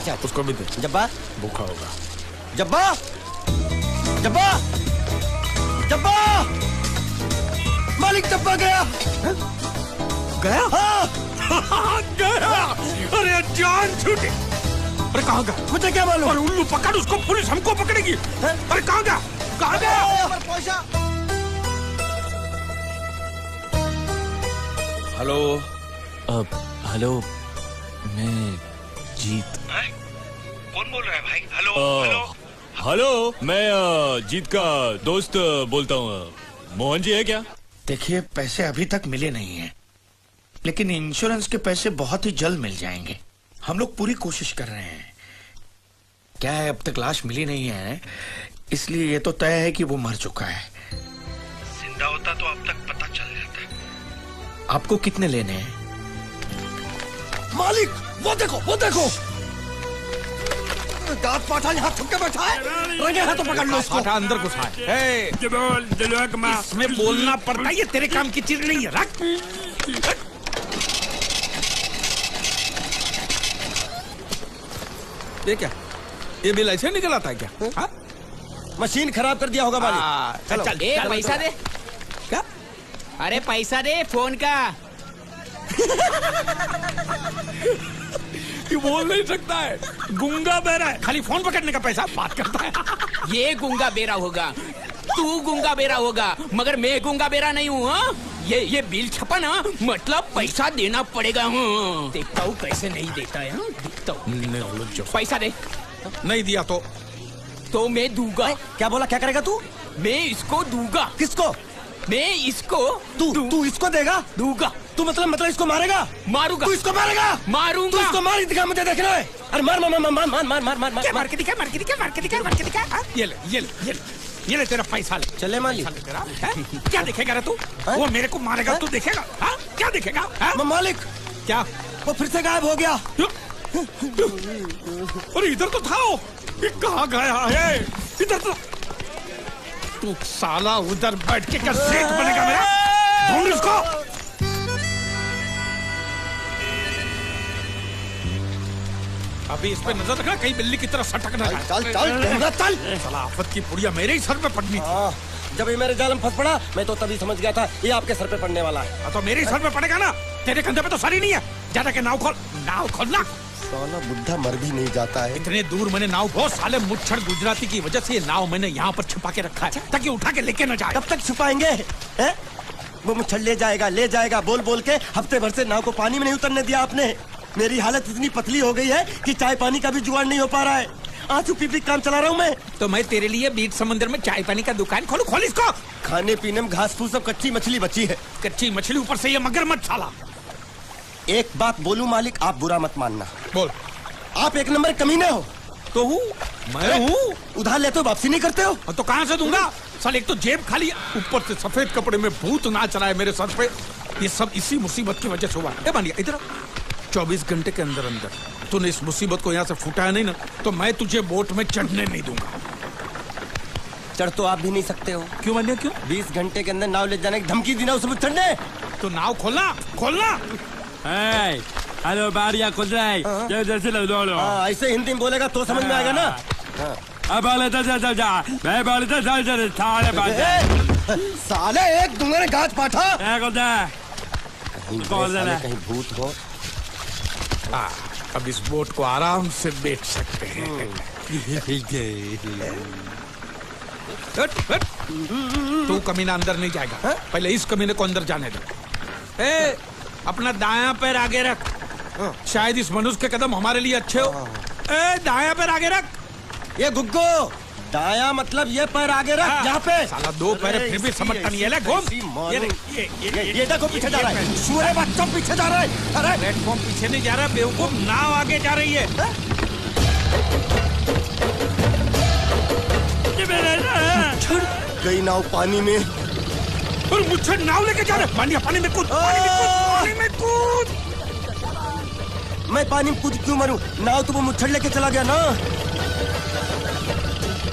अच्छा उसको भी दे। जब्बा भूखा होगा। जब्बा जब्बा जब्बा मालिक जब्बा गया। गया? हाँ गया। अरे जान छूटी। अरे कहाँ गया? मुझे क्या मालूम? अरे उल्लू पकड़ उसको, पुलिस हमको पकड़ेगी। अरे कहाँ गया? कहाँ गया? पैसा। हेलो। हेलो, मैं जीत। कौन बोल रहा है भाई? हेलो हेलो हेलो, मैं जीत का दोस्त बोलता हूँ। मोहन जी है क्या? देखिए, पैसे अभी तक मिले नहीं हैं, लेकिन इंश्योरेंस के पैसे बहुत ही जल्द मिल जाएंगे। हम लोग पूरी कोशिश कर रहे हैं। क्या है, अब तक लाश मिली नहीं है, इसलिए ये तो तय है कि वो मर चुका है। जिंदा होता तो अब तक पता चल जाता। आपको कितने लेने हैं? मालिक वो देखो दांत पाठा यहाँ थुक के बैठा है। रंगे हाथों पकड़ लो इसको। पाठा अंदर घुसा है। इसमें बोलना पड़ता है, ये तेरे काम की चीज नहीं है। रख। ये क्या? ये बिल ऐसे निकल आता है क्या? हा? मशीन खराब कर दिया होगा मालिक। चल चल, पैसा दे। क्या? अरे पैसा दे फोन का। ये बोल नहीं सकता है, गूंगा बहरा है, खाली फोन पकड़ने का पैसा बात करता है। ये गूंगा बेरा होगा, तू गूंगा बेरा होगा, मगर मैं गूंगा बेरा नहीं हूँ। हाँ? ये बिल छपा ना, मतलब पैसा देना पड़ेगा। हाँ? देखता हूँ कैसे नहीं देता है। हाँ? देखता हूँ। पैसा दे। नहीं दिया तो मैं दूंगा। क्या बोला? क्या करेगा तू? मैं इसको दूंगा। किसको? मैं इसको तू इसको देगा? दूंगा। तू मतलब इसको मारेगा? मारूंगा। तू इसको मारेगा? मारूंगा। तू इसको मार दिखा, मुझे देखना है। अरे मार मार मार मार मार मार मार मार क्या? मार के दिखा, मार के दिखा, मार के दिखा, मार के दिखा। हाँ? ये ले तेरा पैसा ले। चले मालिक। तेरा क्या देखेगा रे तू? वो मेरे को मारेगा, तू देखेगा? हाँ? क्या देखेगा? हाँ? मालिक क्या? वो फिर से गायब हो गया। अरे इधर तो था वो। ये कहाँ गया है? इधर तो। तू साला उधर बैठ के क्या सेठ बनेगा मेरा? ढूंढ इसको। अभी इस पे नजर रखना, कहीं बिल्ली की तरह सटक ना जाए। चल चल। साला आफत की पुड़िया मेरे ही सर पे पड़नी थी। जब ये मेरे जाल में फंस पड़ा, मैं तो तभी समझ गया था ये आपके सर पे पड़ने वाला है। तो मेरे ही सर पे पड़ेगा ना, तेरे कंधे पे तो सर ही नहीं है। ज्यादा के नाव खोल ना। साला बुढ़ा मर भी नहीं जाता है। इतने दूर मैंने नाव बहुत साले मुच्छड़ गुजराती की वजह से ये नाव मैंने यहाँ पर छिपा के रखा है ताकि उठा के लेके न जाए। कब तक छुपाएंगे? हैं? वो मुच्छड़ ले जाएगा बोल बोल के हफ्ते भर से नाव को पानी में नहीं उतरने दिया आपने। मेरी हालत इतनी पतली हो गई है कि चाय पानी का भी जुगाड़ नहीं हो पा रहा है। आंसू पी काम चला रहा हूँ मैं। तो मैं तेरे लिए बीच समंदर में चाय पानी का दुकान खोलूं? खोल इसको। खाने पीने में घास फूस सब कच्ची मछली बची है। कच्ची मछली, ऊपर से ये मगरमच्छ साला। एक बात बोलूं मालिक, आप बुरा मत मानना। बोल। आप एक नंबर कमीने हो। तो हूँ मैं हूँ। उधार लेते हो, वापसी नहीं करते हो। तो कहाँ से दूंगा? साल एक तो जेब खाली, ऊपर से सफेद कपड़े में भूत नाच रहा है मेरे सर पे। ये सब इसी मुसीबत की वजह से हुआ है। मानिए इधर 24 घंटे के अंदर तूने इस मुसीबत को यहाँ से फुटाया नहीं ना, तो मैं तुझे बोट में चढ़ने नहीं दूंगा। चढ़ तो आप भी नहीं सकते हो। क्यों मानिए? क्यों? 20 घंटे के अंदर नाव ले जाने की धमकी दी ना उस पर चढ़ने। तो नाव खोलना। हेलो बारिया खुल रहा है। जैसे ऐसे हिंदी में बोलेगा तो समझ में आएगा ना। अब साले एक दूंगे गाज पाठा। कहीं भूत हो। अब इस बोट को आराम से बेच सकते हैं। तू कमीना अंदर नहीं जाएगा। पहले इस कमीने को अंदर जाने दो। अपना दायां पैर आगे रख। शायद इस मनुष्य के कदम हमारे लिए अच्छे हो। दायां पैर आगे रख। ये गुग्गो, दायां मतलब ये पैर आगे रख। यहाँ पे साला दो पैर फिर भी समझता नहीं है। घूम। ये देखो पीछे जा रहा है। सूरे बच्चों पीछे जा रहा है। अरे प्लेटफॉर्म पीछे नहीं जा रहा बेवकूफ, नाव आगे जा रही है। गई नाव पानी में। और मुझे नाव लेके जा रहे। पानी में कूद। मैं पानी में कूद क्यों मरूं? नाव तो वो मुच्छड़ लेके चला गया ना।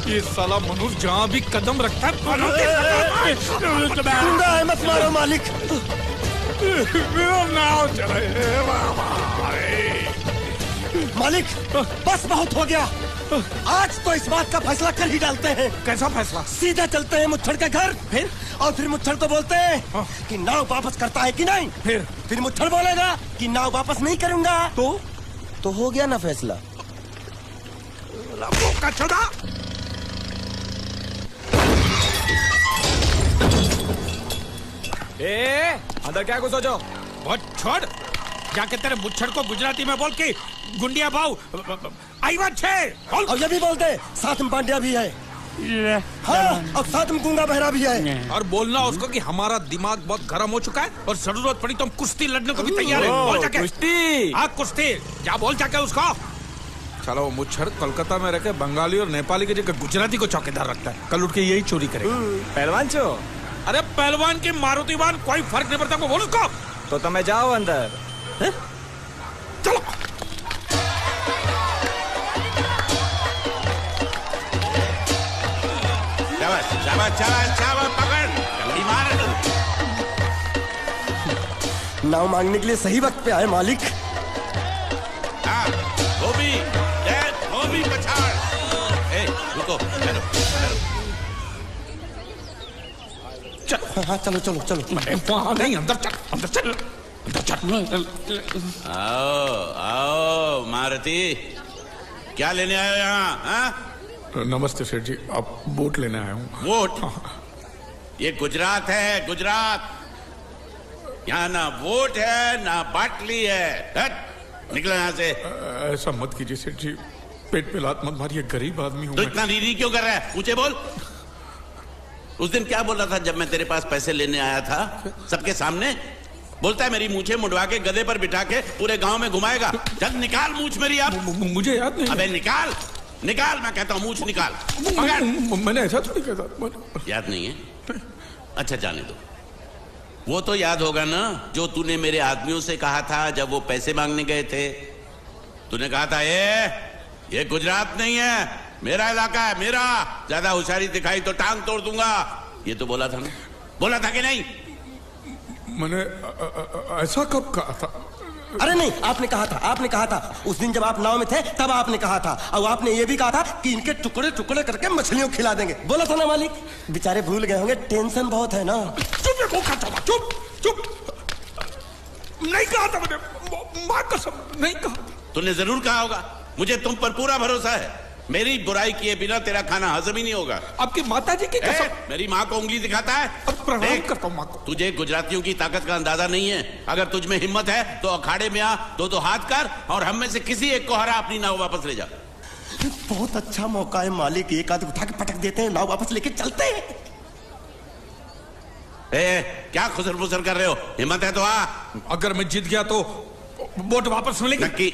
ये साला मनुष्य जहाँ भी कदम रखता है मत मारो मालिक। नाव चले। मालिक बस बहुत हो गया। आज तो इस बात का फैसला कर ही डालते हैं। कैसा फैसला? सीधा चलते हैं मुच्छड़ के घर, फिर मुच्छड़ को बोलते हैं कि नाव वापस करता है कि नहीं। फिर मुच्छड़ बोलेगा कि नाव वापस नहीं करूंगा। तो हो गया ना फैसला। कचड़ा अंदर क्या कुछ सोचो? बहुत छोड़, जाके तेरे मुच्छड़ को गुजराती में बोल के गुंडिया भाव आई बात छे बोल। और ये भी बोलते साथ में पांड्या भी है। हाँ, और साथ में गूंगा बहरा भी है। और बोलना उसको कि हमारा दिमाग बहुत गर्म हो चुका है और जरूरत पड़ी तो हम कुश्ती लड़ने को भी तैयार है। बोल जाके कुश्ती। हाँ कुश्ती, जा बोल जाके उसको। चलो वो मुच्छड़ कोलकाता में रहकर बंगाली और नेपाली के जगह गुजराती को चौकीदार रखता है। कल उठ के यही चोरी करेगा। पहलवान छो? अरे पहलवान की मारुतिवान कोई फर्क नहीं पड़ता। को बोल उसको। तो तुम्हें जाओ अंदर। चलो पकड़ मार। नाव मांगने के लिए सही वक्त पे आए मालिक। धोबी पछाड़। रुको हाँ चलो चलो चलो। वहाँ नहीं, अंदर चल, अंदर चल, अंदर चल। आओ मारुति, क्या लेने आए हो यहाँ? हाँ? नमस्ते सेठ जी, आप वोट लेने आया हूँ। वोट? ये गुजरात है, गुजरात। यहाँ ना वोट है ना बाटली है। हट, निकलो यहाँ से। ऐसा मत कीजिए सेठ जी, पेट पे लात मत मारिए, गरीब आदमी हूँ तो मैं। इतना रीरी क्यों कर रहा है? पूछे बोल। उस दिन क्या बोला था जब मैं तेरे पास पैसे लेने आया था सबके सामने? बोलता है मेरी मूछें मुंडवा के गधे पर बिठा के पूरे गांव में घुमाएगा। चल निकाल मूछ मेरी अब। मुझे याद नहीं। अबे निकाल, निकाल, मैं कहता हूँ मूछ निकाल। पकड़। मैंने ऐसा थोड़ी कहता। याद नहीं है? अच्छा जाने दो। वो तो याद होगा ना जो तूने मेरे आदमियों से कहा था जब वो पैसे मांगने गए थे। तूने कहा था ये गुजरात नहीं है, मेरा इलाका है, मेरा। ज्यादा होशियारी दिखाई तो टांग तोड़ दूंगा। ये तो बोला था ना? बोला था कि नहीं? मैंने ऐसा कब कहा था? अरे नहीं, आपने कहा था, आपने कहा था। उस दिन जब आप नाव में थे तब आपने कहा था। और आपने ये भी कहा था कि इनके टुकड़े टुकड़े करके मछलियों खिला देंगे। बोला था ना मालिक? बेचारे भूल गए होंगे, टेंशन बहुत है ना। चुप चुप। नहीं कहा था मैंने, मां कसम नहीं कहा। तूने जरूर कहा होगा। मुझे तुम पर पूरा भरोसा है। मेरी बुराई किए बिना तेरा खाना हजम ही नहीं होगा। आपकी माता जी की कसम। मेरी माँ को उंगली दिखाता है। अब प्रणाम करता हूँ माँ को। तुझे गुजरातियों की ताकत का अंदाजा नहीं है। अगर तुझ में हिम्मत है तो अखाड़े में आ, दो हाथ कर और हम में से किसी एक को हरा अपनी नाव वापस ले जा। बहुत अच्छा मौका है मालिक, एक आध उठा के पटक देते हैं, नाव वापस लेके चलते हैं। क्या खुसर फुसर कर रहे हो? हिम्मत है तो आ। अगर मैं जीत गया तो वोट वापस मिलेगी? नक्की।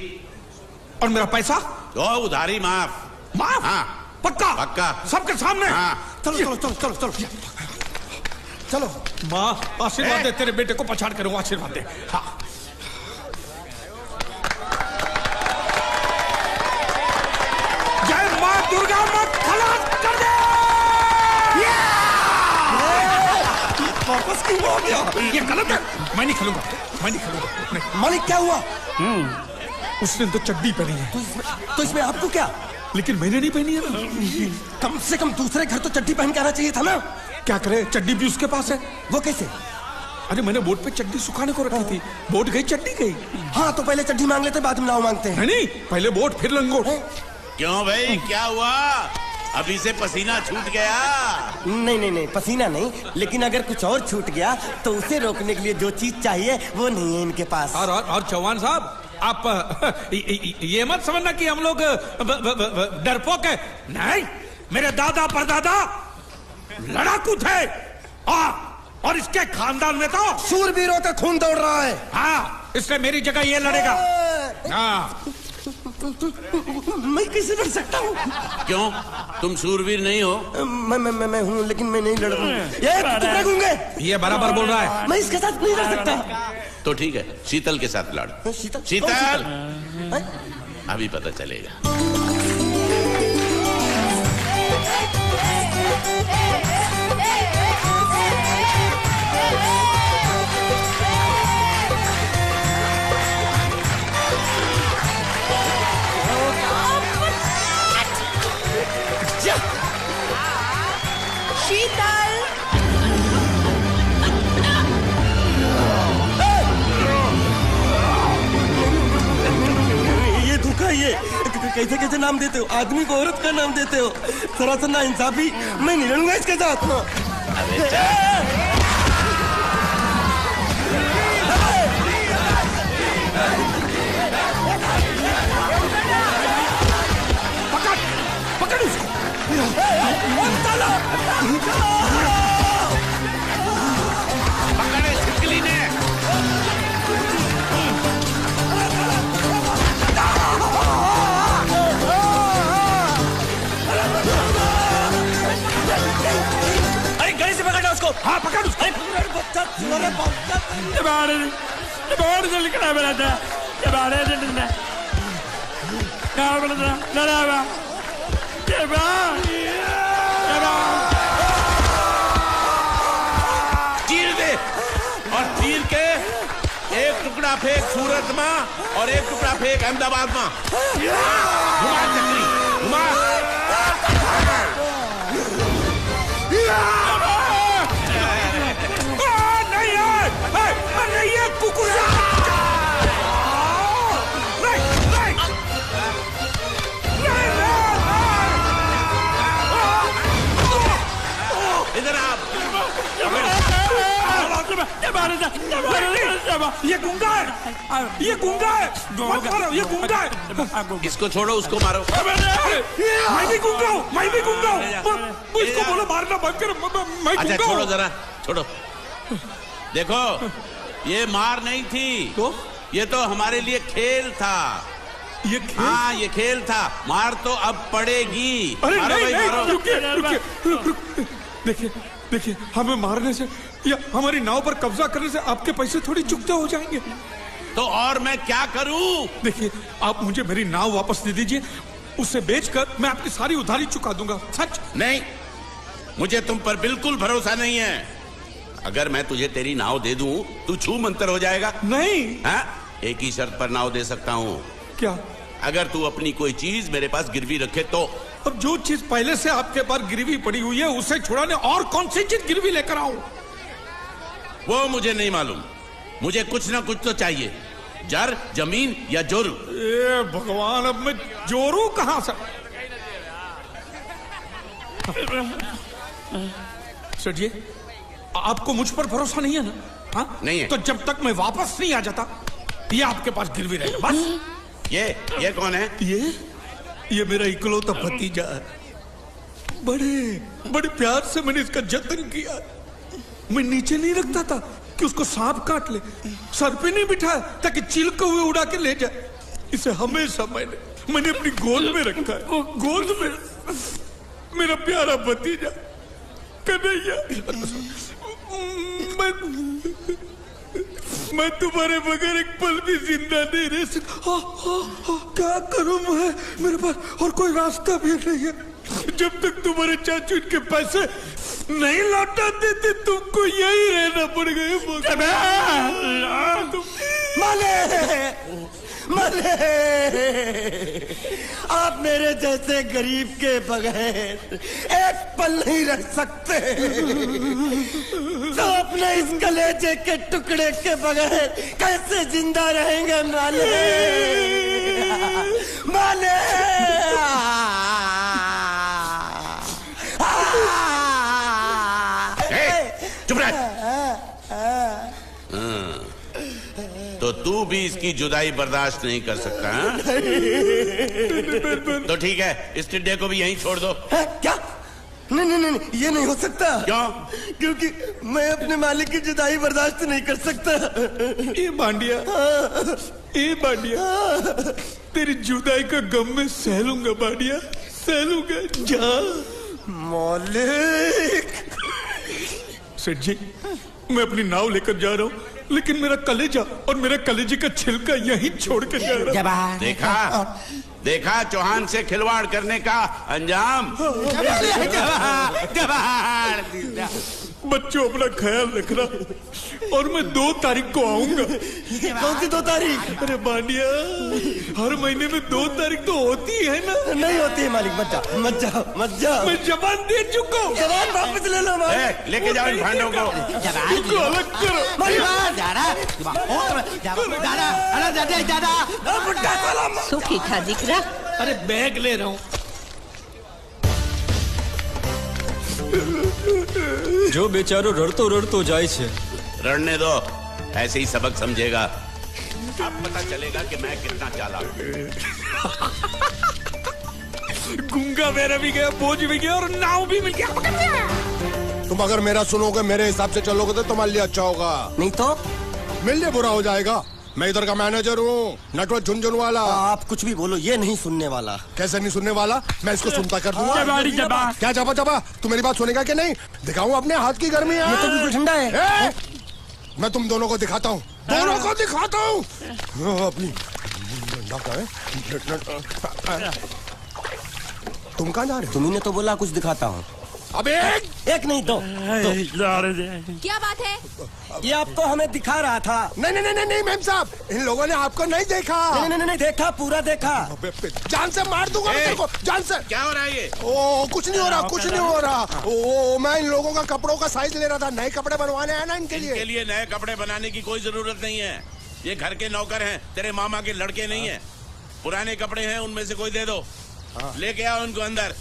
और मेरा पैसा? तो उधारी माफ। माफ? हाँ पक्का? पक्का। सबके सामने? हाँ। चलो चलो चलो चलो चलो चलो। माँ आशीर्वाद दे, तेरे बेटे को पछाड़ करूँ, आशीर्वाद दे। हाँ। जय माँ दुर्गा, मत खलास कर दे। वापस क्यों हो गया? ये गलत है, मैं नहीं खेलूंगा, मैं नहीं खेलूंगा। नहीं। मालिक क्या हुआ? उसने तो चड्डी पहनी है। तो इसमें आपको क्या? लेकिन मैंने नहीं पहनी है ना। कम से कम दूसरे घर तो चड्डी पहन के आना चाहिए था ना। क्या करे, चड्डी भी उसके पास है। वो कैसे? अरे मैंने बोट पे चड्डी सुखाने को रखी थी, बोट गई चड्डी गई। हाँ तो पहले चड्डी मांग लेते, बाद में नाव मांगते हैं। नहीं, पहले बोट फिर लंगोट। क्यों भाई, क्या हुआ? अभी से पसीना छूट गया? नहीं नहीं नहीं, पसीना नहीं, लेकिन अगर कुछ और छूट गया तो उसे रोकने के लिए जो चीज चाहिए वो नहीं है इनके पास। और चौहान साहब, आप ये मत समझना कि हम लोग डरपोक है। नहीं, मेरे दादा परदादा लड़ाकू थे और इसके खानदान में तो शूरवीरों का खून दौड़ रहा है। हाँ, इसलिए मेरी जगह ये लड़ेगा। हाँ। मैं कैसे लड़ सकता हूँ? क्यों, तुम शूरवीर नहीं हो? मैं हूँ, लेकिन मैं नहीं लड़ रहा। ये बराबर बोल रहा है। मैं इसके साथ नहीं लड़ सकता। तो ठीक है, शीतल के साथ लड़। शीतल? शीतल अभी पता चलेगा। कैसे कैसे नाम देते हो? आदमी को औरत का नाम देते हो। सरासर ना इंसाफी। मैं नहीं लड़ूंगा इसके साथ। पकड़ उसको। पकड़े छिपकली ने। अरे गले से पकड़ना उसको। हाँ पकड़ उसको। चीर दे और चीर के एक टुकड़ा फेंक सूरत में और एक टुकड़ा फेंक अहमदाबाद में। घुमा चक्री घुमा। इधर आप। ये गुंगा है। ये गुंगा है। मत मारो, ये गुंगा है। इसको छोड़ो उसको मारो। मैं भी गुंगा हूँ। मैं भी गुंगा हूँ। इसको बोलो मारना बंद करो। मैं अच्छा गुंगा छोड़ो हूँ। जरा छोड़ो। देखो ये मार नहीं थी तो ये तो हमारे लिए खेल था। ये खेल? हाँ ये खेल था। मार तो अब पड़ेगी। अरे मारो नहीं भाई, नहीं मारो। रुकिए रुकिए देखिए देखिए हमें मारने से या हमारी नाव पर कब्जा करने से आपके पैसे थोड़ी चुकते हो जाएंगे। तो और मैं क्या करूं? देखिए आप मुझे मेरी नाव वापस दे दीजिए। उसे बेचकर मैं आपकी सारी उधारी चुका दूंगा। सच नहीं मुझे तुम पर बिल्कुल भरोसा नहीं है। अगर मैं तुझे तेरी नाव दे दूं तू छू मंतर हो जाएगा। नहीं। हाँ? एक ही शर्त पर नाव दे सकता हूँ। क्या? अगर तू अपनी कोई चीज मेरे पास गिरवी रखे तो। अब जो चीज पहले से आपके पास गिरवी पड़ी हुई है उसे छुड़ाने और कौन सी चीज गिरवी लेकर आऊं? वो मुझे नहीं मालूम। मुझे कुछ ना कुछ तो चाहिए। जर जमीन या जोरू। ए भगवान अब मैं जोरू कहां से? सेठ जी आपको मुझ पर भरोसा नहीं है ना? हाँ नहीं है। तो जब तक मैं वापस नहीं आ जाता ये आपके पास गिरवी रहेगा बस। ये कौन है? ये मेरा इकलौता भतीजा है। बड़े बड़े प्यार से मैंने इसका जतन किया। मैं नीचे नहीं रखता था कि उसको सांप काट ले। सर पे नहीं बिठाया ताकि चिलके हुए उड़ा के ले जाए। इसे हमेशा मैंने अपनी गोद में रखा है। गोद में मेरा प्यारा भतीजा कन्हैया। मैं तुम्हारे बगैर एक पल भी जिंदा नहीं रह सकता। क्या करूं मैं? मेरे पास और कोई रास्ता भी नहीं है। जब तक तुम्हारे चाचू इनके पैसे नहीं लौटा देते तुमको यही रहना पड़ेगा। माले माले आप मेरे जैसे गरीब के बगैर एक पल नहीं रह सकते। तो अपने इस कलेजे के टुकड़े के बगैर कैसे जिंदा रहेंगे माले? माले चुप रह। तो तू भी इसकी जुदाई बर्दाश्त नहीं कर सकता हाँ? तो ठीक है इस टिड्डे को भी यहीं छोड़ दो। क्या? नहीं नहीं नहीं ये नहीं हो सकता। क्यों? क्योंकि मैं अपने मालिक की जुदाई बर्दाश्त नहीं कर सकता। ये बांडिया तेरी जुदाई का गम में सह लूंगा बांडिया, सह लूंगा। जा मालिक। सेठ जी मैं अपनी नाव लेकर जा रहा हूँ लेकिन मेरा कलेजा और मेरे कलेजे का छिलका यहीं छोड़ के जा रहा हूँ। देखा चौहान से खिलवाड़ करने का अंजाम। बच्चों अपना ख्याल रखना और मैं 2 तारीख को आऊंगा। कौन सी 2 तारीख? अरे बांडिया हर महीने में 2 तारीख तो होती है ना? नहीं होती है मालिक। मत जाओ मत जाओ मत जाओ। मैं जबान दे चुका हूँ। जबान वापस ले लो मालिक। लेके जाओ इन भांडों को। इसको अलग करो। सुखी खा जिक्रा अरे बैग ले रहा हूँ। जो बेचारो रड़तो रड़तो जाए छे। रड़ने दो, ऐसे ही सबक समझेगा। अब पता चलेगा कि मैं कितना चालाक हूँ। गुंगा बेरा भी गया, बोझ भी गया और नाव भी मिल गया। तुम अगर मेरा सुनोगे, मेरे हिसाब से चलोगे तो तुम्हारे लिए अच्छा होगा, नहीं तो मेरे लिए बुरा हो जाएगा। मैं इधर का मैनेजर हूँ, नटवर झुनझुन वाला। आप कुछ भी बोलो, ये नहीं सुनने वाला। कैसे नहीं सुनने वाला? मैं इसको सुनता कर दूंगा। क्या जबा जबा? तू मेरी बात सुनेगा कि नहीं? दिखाऊं अपने हाथ की गर्मी? ये तो बिल्कुल ठंडा है। मैं तुम दोनों को दिखाता हूँ, दोनों को दिखाता हूँ अपनी। तुम कहाँ जा रहे हो? तुम्ही ने तो बोला कुछ दिखाता हूँ। अब एक नहीं दो। क्या बात है? ये आपको हमें दिखा रहा था। नहीं मैम साहब, इन लोगों ने आपको नहीं देखा। नहीं देखा, पूरा देखा। जान से मार दूंगा मैं तेरे को, जान से। क्या हो रहा है ये? ओ कुछ नहीं हो रहा, कुछ नहीं हो रहा। ओ मैं इन लोगों का कपड़ों का साइज ले रहा था, नए कपड़े बनवाने हैं ना इनके लिए। इनके लिए नए कपड़े बनाने की कोई जरूरत नहीं है। ये घर के नौकर हैं, तेरे मामा के लड़के नहीं हैं। पुराने कपड़े हैं, उनमें से कोई दे दो। लेके आओ उनको अंदर।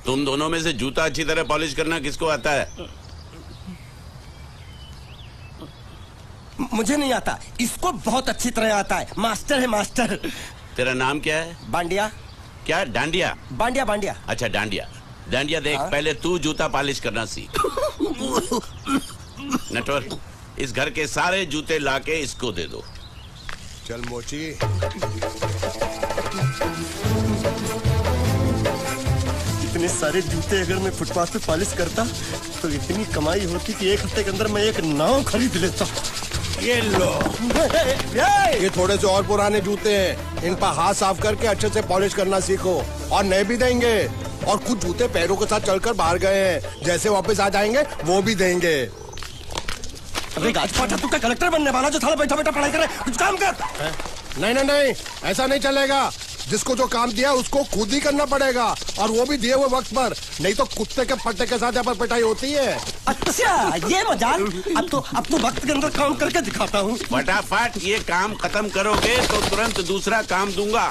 तुम दोनों में से जूता अच्छी तरह पॉलिश करना किसको आता है? मुझे नहीं आता, इसको बहुत अच्छी तरह आता है। मास्टर है, मास्टर। तेरा नाम क्या है? बांडिया। क्या? डांडिया? बांडिया बांडिया। अच्छा डांडिया। डांडिया देख, पहले तू जूता पॉलिश करना सीख। नटवर, इस घर के सारे जूते लाके इसको दे दो। चल मोची। इतने सारे जूते अगर मैं फुटपाथ पे पॉलिश करता तो इतनी कमाई होती कि एक हफ्ते के अंदर मैं एक नाव खरीद लेता। ये लो, ये थोड़े से और पुराने जूते हैं, इन पर हाथ साफ करके अच्छे से पॉलिश करना सीखो। और नए भी देंगे, और कुछ जूते पैरों के साथ चलकर बाहर गए हैं, जैसे वापस आ जाएंगे वो भी देंगे। अरे गाजपाटा, तू क्या कलेक्टर बनने वाला जो साला बैठा बैठा पढ़ाई करे? कुछ काम कर। नहीं, ऐसा नहीं चलेगा। जिसको जो काम दिया उसको खुद ही करना पड़ेगा, और वो भी दिए हुए वक्त पर, नहीं तो कुत्ते के पट्टे के साथ यहाँ पर पिटाई होती है। अच्छा, ये मजाक। अब तो वक्त के अंदर काम करके दिखाता हूँ। फटाफट ये काम खत्म करोगे तो तुरंत दूसरा काम दूंगा।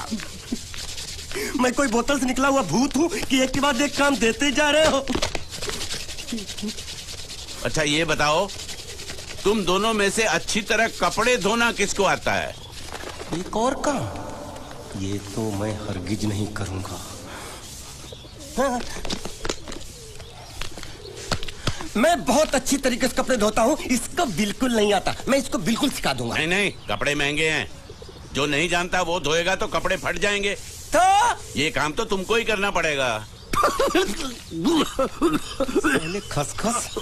मैं कोई बोतल से निकला हुआ भूत हूँ कि एक के बाद एक काम देते जा रहे हो? अच्छा ये बताओ, तुम दोनों में से अच्छी तरह कपड़े धोना किसको आता है? एक और काम? ये तो मैं हरगिज नहीं करूंगा। हाँ। मैं बहुत अच्छी तरीके से कपड़े धोता हूँ, इसको बिल्कुल नहीं आता। मैं इसको बिल्कुल सिखा दूंगा। नहीं, कपड़े महंगे हैं। जो नहीं जानता वो धोएगा तो कपड़े फट जाएंगे। तो ये काम तो तुमको ही करना पड़ेगा। पहले खसखस,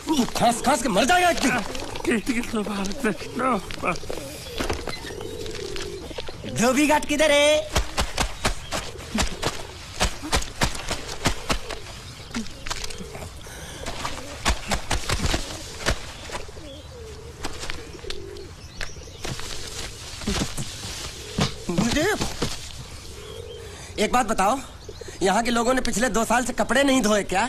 तू खस के मर जाएगा एक दिन। धोबी घाट किधर है? मुझे एक बात बताओ, यहाँ के लोगों ने पिछले 2 साल से कपड़े नहीं धोए क्या?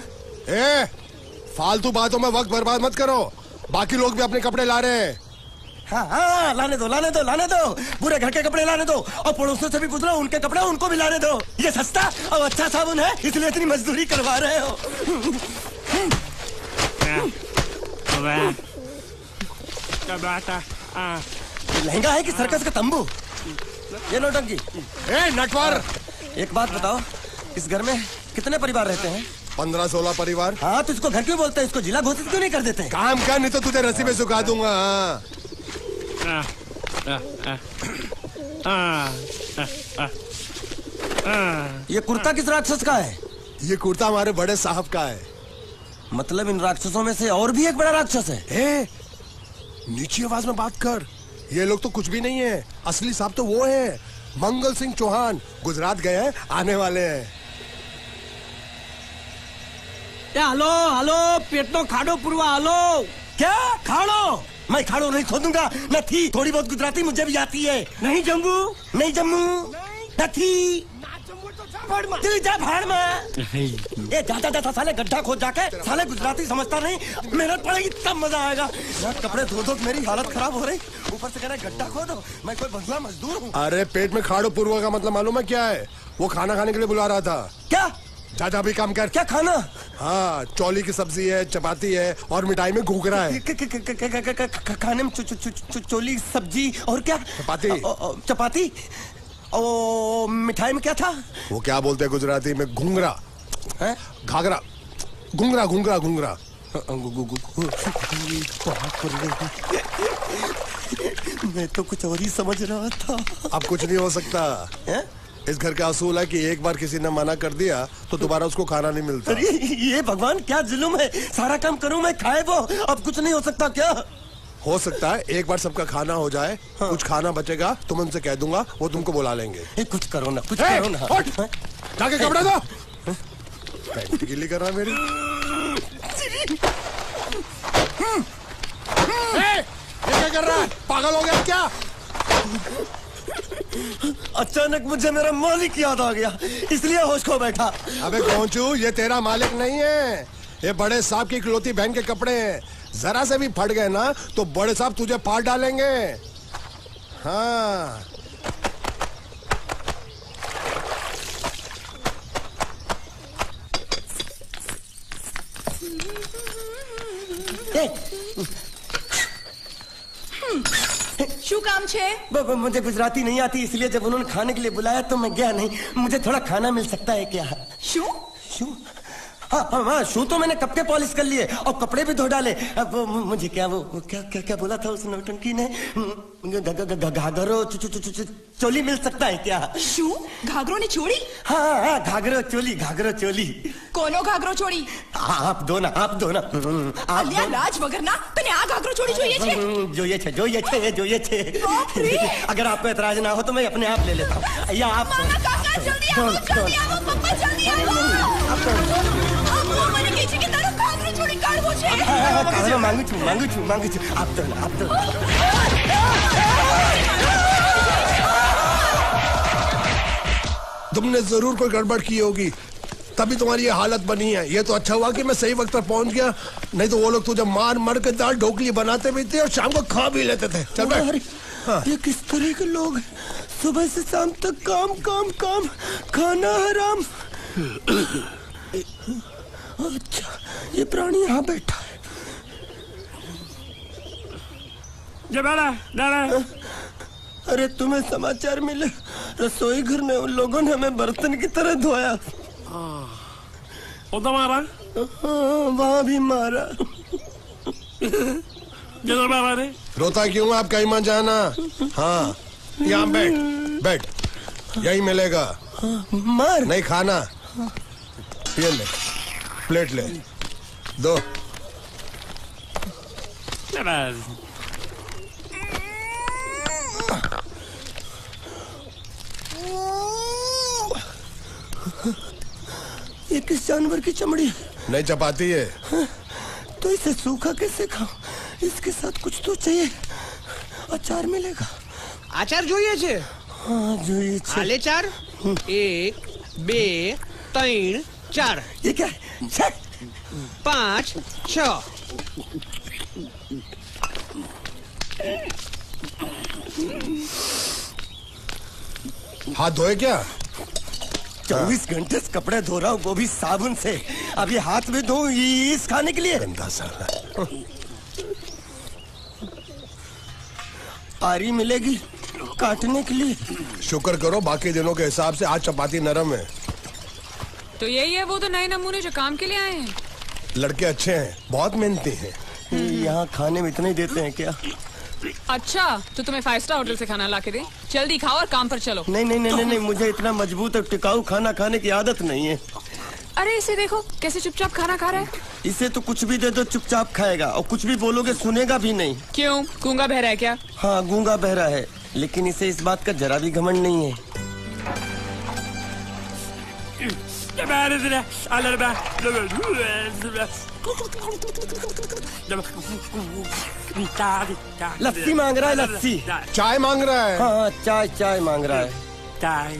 फालतू बातों में वक्त बर्बाद मत करो। बाकी लोग भी अपने कपड़े ला रहे हैं। हाँ, लाने दो। पूरे घर के कपड़े लाने दो, और पड़ोसियों से भी पूछ लो, उनके कपड़े उनको भी लाने दो। ये सस्ता और अच्छा साबुन है, इसलिए इतनी मजदूरी करवा रहे हो। लहंगा है कि सर्कस का तंबू? ये नौटंकी। नटवर, एक बात बताओ, इस घर में कितने परिवार रहते हैं? 15-16 परिवार। हाँ, तो इसको घर क्यों बोलते हैं? इसको जिला घोषित क्यों नहीं कर देते? काम कर, नहीं तो तुझे रस्सी में सुखा दूंगा। ये कुर्ता किस राक्षस का है? ये कुर्ता हमारे बड़े साहब का है। मतलब इन राक्षसों में से और भी एक बड़ा राक्षस है? नीची आवाज में बात कर। ये लोग तो कुछ भी नहीं है, असली साहब तो वो है, मंगल सिंह चौहान। गुजरात गए हैं, आने वाले हैं। हेलो, पेट तो खाड़ो पुरवा। हेलो, क्या खाड़ो? मैं खाड़ो नहीं खोदूंगा। न थी, थोड़ी बहुत गुजराती मुझे भी आती है। नहीं जम्मू, न थी। तू जा भाड़ में। ये जा साले गड्ढा खोद जाके, साले गुजराती समझता नहीं, मेहनत पड़ेगी तब मजा आएगा। यार कपड़े धो धो मेरी हालत खराब हो रही, ऊपर से कह रहा है गड्ढा खोदो। मैं कोई बंगला मजदूर हूँ? अरे पेट में खाड़ो पूर्व का मतलब मालूम है क्या है? वो खाना खाने के लिए बुला रहा था। क्या? जा भी काम कर। क्या खाना? हाँ, चौली की सब्जी है, चपाती है और मिठाई में घूघरा है। खाने में चोली सब्जी और क्या? चपाती। ओ मिठाई में क्या था? वो क्या बोलते हैं गुजराती में? घूंघरा है, घाघरा, घूंघरा घूंघरा घूंघरा। मैं तो कुछ और ही समझ रहा था। अब कुछ नहीं हो सकता है? इस घर का असूल है कि एक बार किसी ने मना कर दिया तो दोबारा उसको खाना नहीं मिलता। अरे ये भगवान क्या जुल्म है, सारा काम करूं मैं, खाए वो। अब कुछ नहीं हो सकता क्या? हो सकता है एक बार सबका खाना हो जाए। हाँ। कुछ खाना बचेगा तो मैं उनसे कह दूंगा, वो तुमको बुला लेंगे। कुछ करो ना, कुछ करो ना। जाके कपड़े दो। पैंट गीली कर रहा है मेरी। ये क्या कर रहा है? पागल हो गया क्या? अचानक मुझे मेरा मालिक याद आ गया, इसलिए होश खो बैठा। अबे पहुंचू, ये तेरा मालिक नहीं है, ये बड़े साहब की इकलौती बहन के कपड़े हैं। जरा से भी फट गए ना तो बड़े साहब तुझे फाड़ डालेंगे। हाँ। શું કામ છે? मुझे गुजराती नहीं आती, इसलिए जब उन्होंने खाने के लिए बुलाया तो मैं गया नहीं। मुझे थोड़ा खाना मिल सकता है क्या? શું? शू? हाँ, शू तो मैंने कब के पॉलिश कर लिए और कपड़े भी धो डाले। अब मुझे क्या वो क्या क्या क्या बोला था उस नौटंकी ने? घाघरो चोली मिल सकता है क्या? શું? ઘાઘરો ને ચોળી? हाँ, घाघरो चोली, घाघरो चोली। કોનો ઘાઘરો ચોળી? आप दो ना, आप दो ना। અલ્યા લાજ વગરના, તને આ ઘાઘરો ચોળી જોઈએ છે? જોઈએ છે। अगर आपको एतराज ना हो तो मैं अपने आप ले लेता हूँ। या आप મામા કાકા જલ્દી આવો, પપ્પા જલ્દી આવો। મને કહે છે કે તારો ઘાઘરો ચોળી કાઢવો છે। मांगू छू। आप दो ना, आप दो। तुमने जरूर कोई गड़बड़ की होगी, तभी तुम्हारी ये हालत बनी है। ये तो अच्छा हुआ कि मैं सही वक्त पर पहुंच गया, नहीं तो वो लोग तुझे मार के दाल ढोकली बनाते भी थे और शाम को खा भी लेते थे। चल बैठ। हाँ। ये किस तरह के लोग हैं? सुबह से शाम तक काम काम काम, खाना हराम। अच्छा, ये प्राणी यहाँ बैठा है। अरे तुम्हें समाचार मिले? रसोई घर में उन लोगों ने हमें बर्तन की तरह धोया। मारा? हाँ, वहाँ भी मारा। रोता क्यों? आप कहीं मत जाना। हाँ, यहाँ बैठ, यही मिलेगा। मार नहीं खाना, ये ले, प्लेट ले, दो। ये किस जानवर की चमड़ी है? नहीं चपाती है। हाँ, तो इसे सूखा कैसे खाऊं? इसके साथ कुछ तो चाहिए। अचार मिलेगा? आचार જોઈએ છે? हाँ, જોઈએ છે। आले चार? 1 2 3 4। ये क्या है? 5 6। हाथ धोए क्या? 24 घंटे से कपड़े धो रहा हूँ, वो भी साबुन से। अब ये हाथ में धो इस खाने के लिए? गंदा साला। आरी मिलेगी काटने के लिए? शुक्र करो बाकी दिनों के हिसाब से आज चपाती नरम है। तो यही है वो तो नए नमूने जो काम के लिए आए हैं। लड़के अच्छे हैं, बहुत मेहनती हैं। यहाँ खाने में इतना ही देते हैं क्या? अच्छा, तो तुम्हें 5 स्टार होटल से खाना ला के दे? जल्दी खाओ और काम पर चलो। नहीं, मुझे इतना मजबूत और टिकाऊ खाना खाने की आदत नहीं है। अरे इसे देखो कैसे चुपचाप खाना खा रहा है। इसे तो कुछ भी दे दो चुपचाप खाएगा, और कुछ भी बोलोगे सुनेगा भी नहीं। क्यों, गूंगा बहरा है क्या? हाँ, गूंगा बहरा है, लेकिन इसे इस बात का जरा भी घमंड नहीं है। लस्सी मांग रहा है, लस्सी। चाय मांग रहा है। हाँ, चाय मांग रहा है। चाय।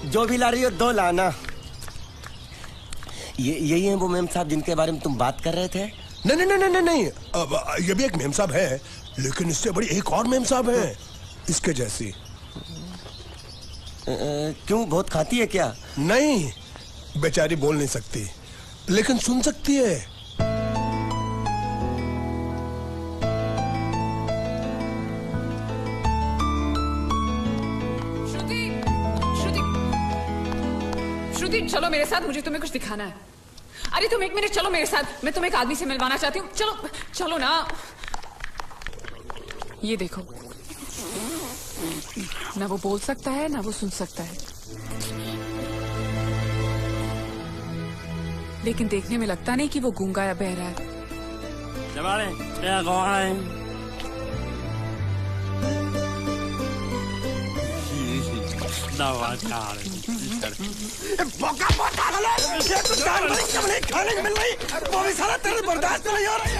जो भी ला रही हो 2 लाना। यही है वो मेम साहब जिनके बारे में तुम बात कर रहे थे? नहीं। अब ये भी एक मेम साहब है, लेकिन इससे बड़ी एक और मेम साहब है इसके जैसी। क्यों, बहुत खाती है क्या? नहीं, बेचारी बोल नहीं सकती लेकिन सुन सकती है। श्रुति चलो मेरे साथ, मुझे तुम्हें कुछ दिखाना है। अरे तुम 1 मिनट चलो मेरे साथ, मैं तुम्हें एक आदमी से मिलवाना चाहती हूँ। चलो चलो ना। ये देखो, ना वो बोल सकता है ना वो सुन सकता है, लेकिन देखने में लगता नहीं कि वो गूंगा या बहरा है। खाने को मिल रही, वो भी सारा तेरे बर्दाश्त नहीं हो रही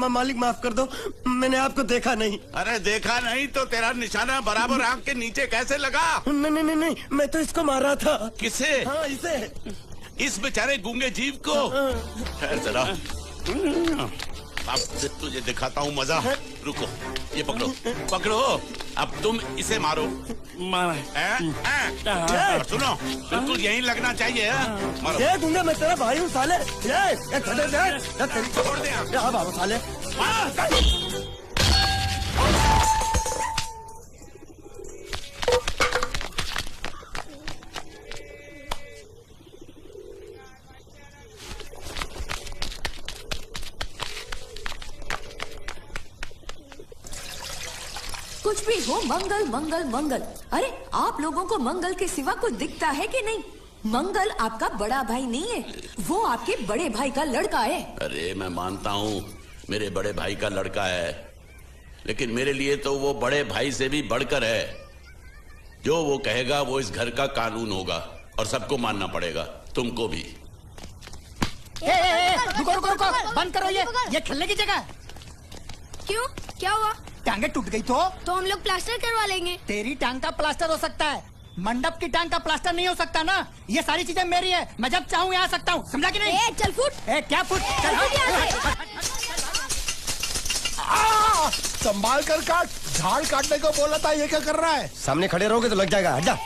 मालिक माफ कर दो, मैंने आपको देखा नहीं। अरे देखा नहीं तो तेरा निशाना बराबर आंख के नीचे कैसे लगा? नहीं, मैं तो इसको मारा था। किसे? हाँ, इसे। इस बेचारे गूंगे जीव को? ठहर जरा, अब तुझे दिखाता हूँ मजा। रुको, ये पकड़ो पकड़ो, अब तुम इसे मारो। सुनो, बिल्कुल यहीं लगना चाहिए। मारो। ये गूंगा, मैं तेरा भाई हूँ साले। छोड़ दे बाबू साले। कुछ भी हो, मंगल मंगल मंगल। अरे आप लोगों को मंगल के सिवा कुछ दिखता है कि नहीं? मंगल आपका बड़ा भाई नहीं है, वो आपके बड़े भाई का लड़का है। अरे मैं मानता हूँ मेरे बड़े भाई का लड़का है, लेकिन मेरे लिए तो वो बड़े भाई से भी बढ़कर है। जो वो कहेगा वो इस घर का कानून होगा और सबको मानना पड़ेगा, तुमको भी। रुको रुको रुको, बंद करो ये खेलने की जगह। क्यों, क्या हुआ? टांगे टूट गई तो हम लोग प्लास्टर करवा लेंगे। तेरी टांग का प्लास्टर हो सकता है, मंडप की टांग का प्लास्टर नहीं हो सकता ना। ये सारी चीजें मेरी है, मैं जब चाहूँ यहाँ आ सकता हूँ, समझा कि नहीं? चल फुट। क्या फुट? संभाल कर काट, झाड़ काटने को बोला था, ये क्या कर रहा है? सामने खड़े रहोगे तो लग जाएगा, हट जा।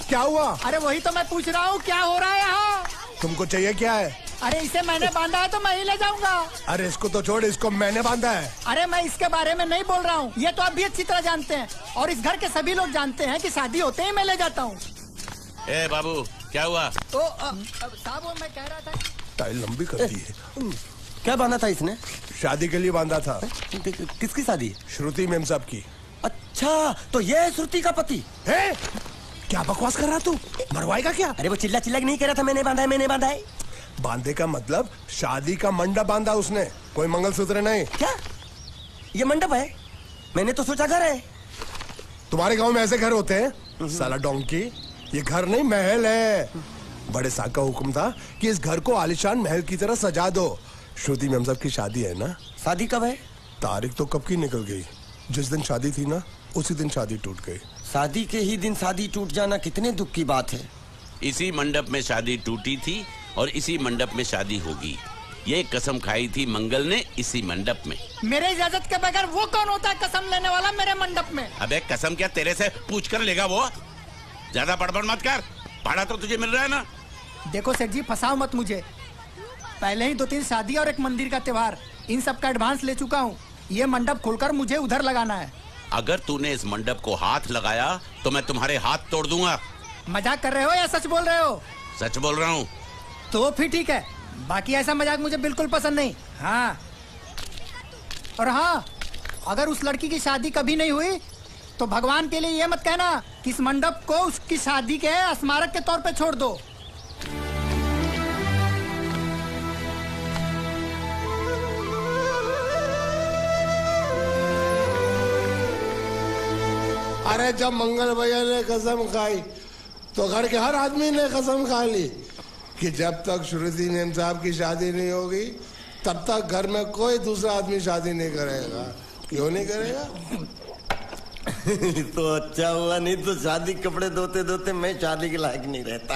क्या हुआ? अरे वही तो मैं पूछ रहा हूँ, क्या हो रहा है यहाँ? तुमको चाहिए क्या है? अरे इसे मैंने बांधा है तो मैं ही ले जाऊंगा। अरे इसको तो छोड़, इसको मैंने बांधा है। अरे मैं इसके बारे में नहीं बोल रहा हूँ, ये तो आप भी अच्छी तरह जानते हैं और इस घर के सभी लोग जानते हैं कि शादी होते ही मैं ले जाता हूँ। ए बाबू, क्या हुआ? तो साहब मैं कह रहा था, टाई लंबी कर दी है। क्या बांधा था इसने? शादी के लिए बांधा था। किसकी शादी? श्रुति मेम साहब की। अच्छा, तो ये है श्रुति का पति है? क्या बकवास कर रहा तू? मरवाएगा क्या? अरे वो चिल्ला चिल्ला नहीं कह रहा था मैंने बांधा है, मैंने बांधा है। बांधे का मतलब शादी का मंडप बांधा उसने, कोई मंगलसूत्र नहीं। क्या ये मंडप है? मैंने तो सोचा घर है। तुम्हारे गांव में ऐसे घर होते हैं साला डोंकी? ये घर नहीं, महल है। बड़े साहब का हुक्म था कि इस घर को आलीशान महल की तरह सजा दो। श्रुति मेम साहब की शादी है ना? शादी कब है? तारीख तो कब की निकल गई, जिस दिन शादी थी ना उसी दिन शादी टूट गई। शादी के ही दिन शादी टूट जाना कितने दुख की बात है। इसी मंडप में शादी टूटी थी और इसी मंडप में शादी होगी। ये कसम खाई थी मंगल ने इसी मंडप में। मेरे इजाजत के बगैर वो कौन होता है कसम लेने वाला मेरे मंडप में? अबे कसम क्या तेरे से पूछ कर लेगा वो? ज्यादा बड़बड़ मत कर, भाड़ा तो तुझे मिल रहा है ना। देखो सेठ जी, फंसाओ मत मुझे। पहले ही 2-3 शादी और एक मंदिर का त्योहार, इन सब का एडवांस ले चुका हूँ। ये मंडप खोलकर मुझे उधर लगाना है। अगर तूने इस मंडप को हाथ लगाया तो मैं तुम्हारे हाथ तोड़ दूंगा। मजाक कर रहे हो या सच बोल रहे हो? सच बोल रहा हूँ। तो फिर ठीक है, बाकी ऐसा मजाक मुझे बिल्कुल पसंद नहीं। हाँ, और हाँ, अगर उस लड़की की शादी कभी नहीं हुई तो भगवान के लिए ये मत कहना कि इस मंडप को उसकी शादी के स्मारक के तौर पे छोड़ दो। अरे जब मंगल भैया ने कसम खाई तो घर के हर आदमी ने कसम खा ली कि जब तक श्रुति नेम साहब की शादी नहीं होगी तब तक घर में कोई दूसरा आदमी शादी नहीं करेगा। क्यों नहीं करेगा? तो अच्छा हुआ, नहीं तो शादी कपड़े धोते धोते मैं शादी के लायक नहीं रहता।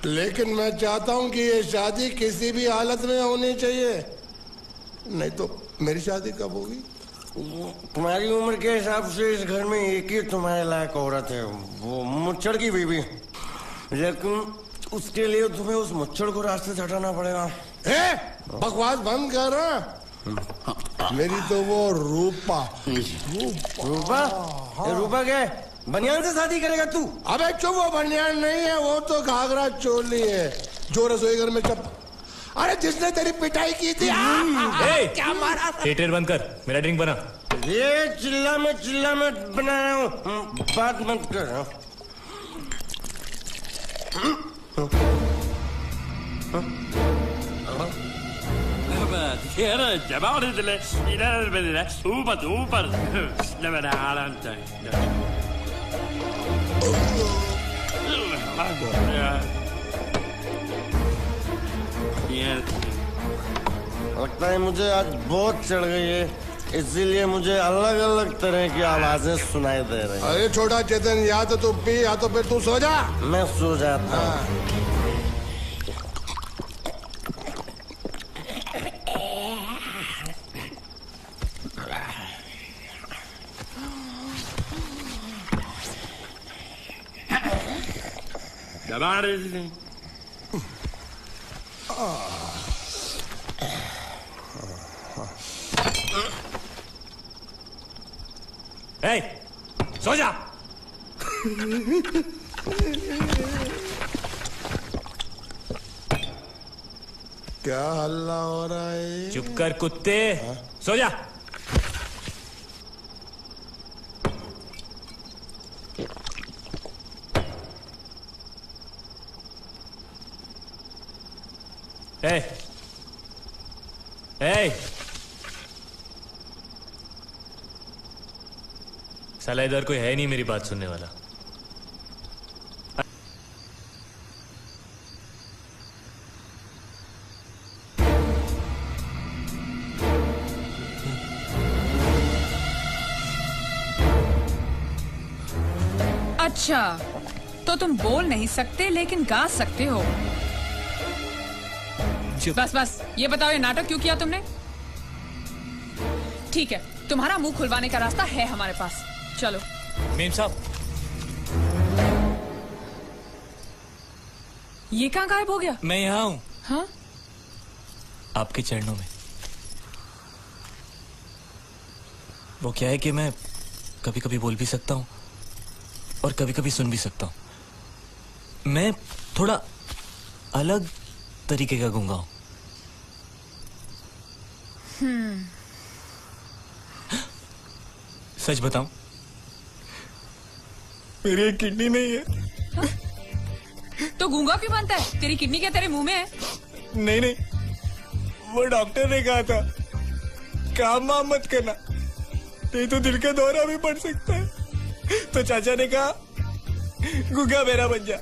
लेकिन मैं चाहता हूँ कि ये शादी किसी भी हालत में होनी चाहिए, नहीं तो मेरी शादी कब होगी? तुम्हारी उम्र के हिसाब से इस घर में एक ही तुम्हारे लायक औरत है, वो मुच्छड़ की बीवी। लेकिन उसके लिए तुम्हें उस मुच्छड़ को रास्ते से हटाना पड़ेगा। बकवास बंद कर। मेरी तो वो रूपा। रूपा? रूपा क्या है? बनियान से शादी करेगा तू? अबे चुप, वो बनियान नहीं है, वो तो घाघरा चोली है जो रसोई घर में अरे जिसने तेरी पिटाई की थी। क्या मारा? थिएटर बंद कर, मेरा ड्रिंक बना। ये चिल्ला मत बना रहा हूँ, बात मत कर। लगता है मुझे आज बहुत चढ़ गई है, इसीलिए मुझे अलग अलग तरह की आवाजें सुनाई दे रही हैं। अरे छोटा चेतन, या तो तू पी या तो फिर तू सो जा। मैं सो जाता हूँ। सो जा। क्या हल्ला हो रहा है? चुप कर कुत्ते, सो जा। साला इधर कोई है नहीं मेरी बात सुनने वाला। अच्छा, तो तुम बोल नहीं सकते लेकिन गा सकते हो। बस ये बताओ, ये नाटक क्यों किया तुमने? ठीक है, तुम्हारा मुंह खुलवाने का रास्ता है हमारे पास, चलो। मेम साहब, ये कहाँ गायब हो गया? मैं यहाँ हूँ। हाँ? आपके चरणों में। वो क्या है कि मैं कभी कभी बोल भी सकता हूँ और कभी कभी सुन भी सकता हूँ। मैं थोड़ा अलग तरीके का गूंगा हूँ। सच बताऊं, मेरी एक किडनी नहीं है। हाँ? तो गूंगा क्यों बनता है? तेरी किडनी क्या तेरे मुंह में है? नहीं, वो डॉक्टर ने कहा था काम वाम मत करना, नहीं तो दिल का दौरा भी पड़ सकता है। तो चाचा ने कहा गूंगा बेरा बन जा,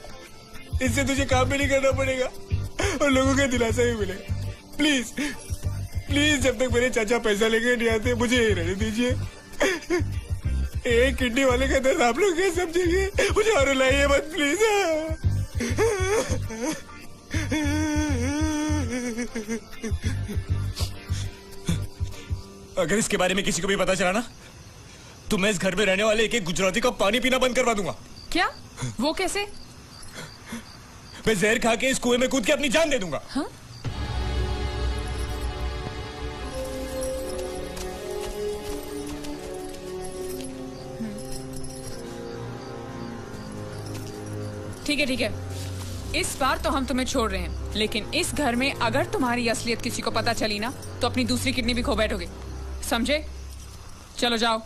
इससे तुझे काम भी नहीं करना पड़ेगा और लोगों का दिलासा भी मिलेगा। प्लीज जब तक मेरे चाचा पैसा लेके नहीं आते मुझे यही रहने दीजिए। एक किडनी वाले का दर्द आप लोग क्या समझेंगे? मुझे और रुलाइए मत प्लीज। अगर इसके बारे में किसी को भी पता चला ना, तो मैं इस घर में रहने वाले एक गुजराती का पानी पीना बंद करवा दूंगा। क्या? वो कैसे? मैं जहर खा के इस कुएं में कूद के अपनी जान दे दूंगा। हाँ? ठीक है, इस बार तो हम तुम्हें छोड़ रहे हैं, लेकिन इस घर में अगर तुम्हारी असलियत किसी को पता चली ना, तो अपनी दूसरी किडनी भी खो बैठोगे, समझे? चलो जाओ।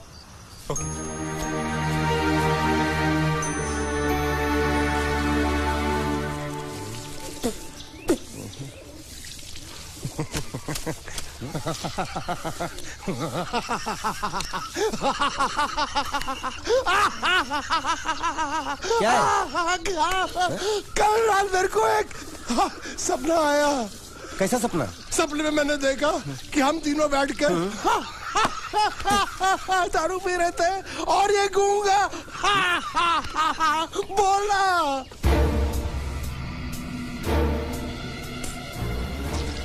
क्या है? कल रात मेरे को एक सपना आया। कैसा सपना? सपने में मैंने देखा कि हम तीनों बैठ कर दारू पी रहे थे और ये गूंगा बोला।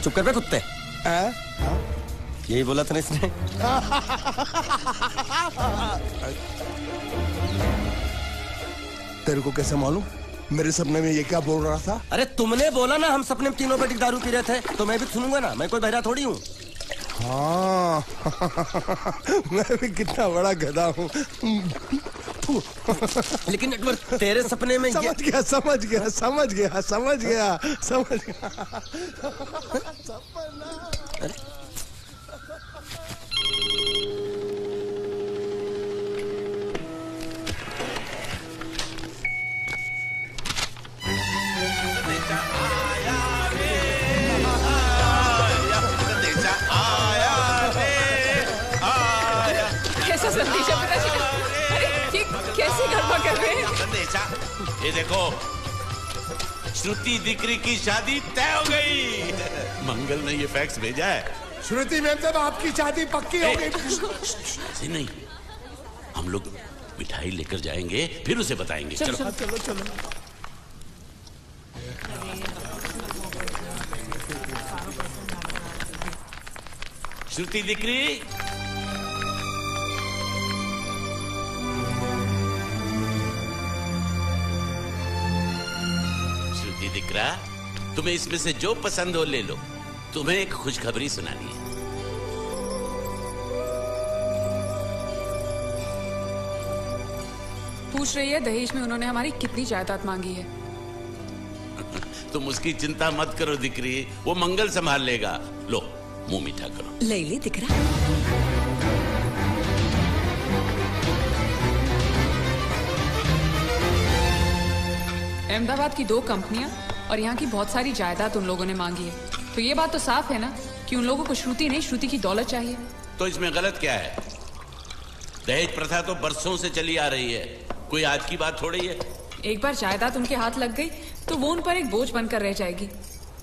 चुप कर बे कुत्ते। यही बोला था ना इसने। तेरे को कैसे मालूम मेरे सपने में ये क्या बोल रहा था? अरे तुमने बोला ना हम सपने में तीनों बैठ के दारू पी रहे थे, तो मैं भी सुनूंगा ना, मैं कोई बहरा थोड़ी हूँ। हाँ मैं भी कितना बड़ा गधा हूँ। लेकिन तेरे सपने में समझ गया कैसा संदेशा पता चला? अरे ये कैसे गरबा कर रहे हैं? संदेशा, ये देखो श्रुति दिकरी की शादी तय हो गई। मंगल ने ये फैक्स भेजा है। श्रुति मैम साहब आपकी शादी पक्की हो गई। ऐसे नहीं, हम लोग मिठाई लेकर जाएंगे फिर उसे बताएंगे। चलो चलो चलो चलो। श्रुति दिकरी, श्रुति दिकरा, तुम्हें इसमें से जो पसंद हो ले लो। तुम्हें एक खुशखबरी सुनानी है। पूछ रही है दहेज में उन्होंने हमारी कितनी जायदाद मांगी है। तुम उसकी चिंता मत करो दिकरी, वो मंगल संभाल लेगा। लो मुंह मीठा करो। ले ले दिख रहा। अहमदाबाद की 2 कंपनियां और यहाँ की बहुत सारी जायदाद उन लोगों ने मांगी है, तो ये बात तो साफ है ना कि उन लोगों को श्रुति नहीं, श्रुति की दौलत चाहिए। तो इसमें गलत क्या है? दहेज प्रथा तो बरसों से चली आ रही है, कोई आज की बात थोड़ी है। एक बार जायदाद उनके हाथ लग गई तो वो उन पर एक बोझ बनकर रह जाएगी,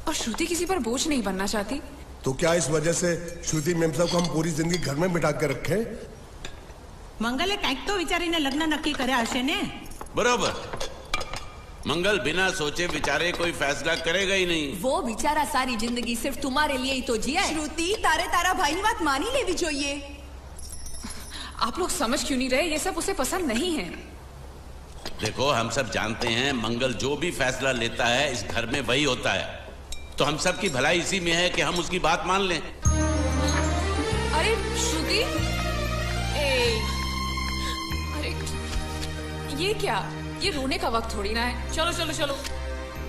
और श्रुति किसी पर बोझ नहीं बनना चाहती। तो क्या इस वजह से श्रुति मैम साहब को हम पूरी जिंदगी घर में बिठा के रखे? મંગલે કંઈક તો વિચારીને લગ્ન નક્કી કર્યા હશે ને? बरोबर, मंगल बिना सोचे विचारे कोई फैसला करेगा ही नहीं। वो बेचारा सारी जिंदगी सिर्फ तुम्हारे लिए ही तो जिया है। શ્રુતિ તારે તારા ભાઈની વાત માની લેવી જોઈએ। आप लोग समझ क्यों नहीं रहे? ये सब उसे पसंद नहीं है। देखो हम सब जानते हैं मंगल जो भी फैसला लेता है इस घर में वही होता है, तो हम सब की भलाई इसी में है कि हम उसकी बात मान लें। अरे श्रुति, अरे ये क्या? ये रोने का वक्त थोड़ी ना है। चलो चलो चलो,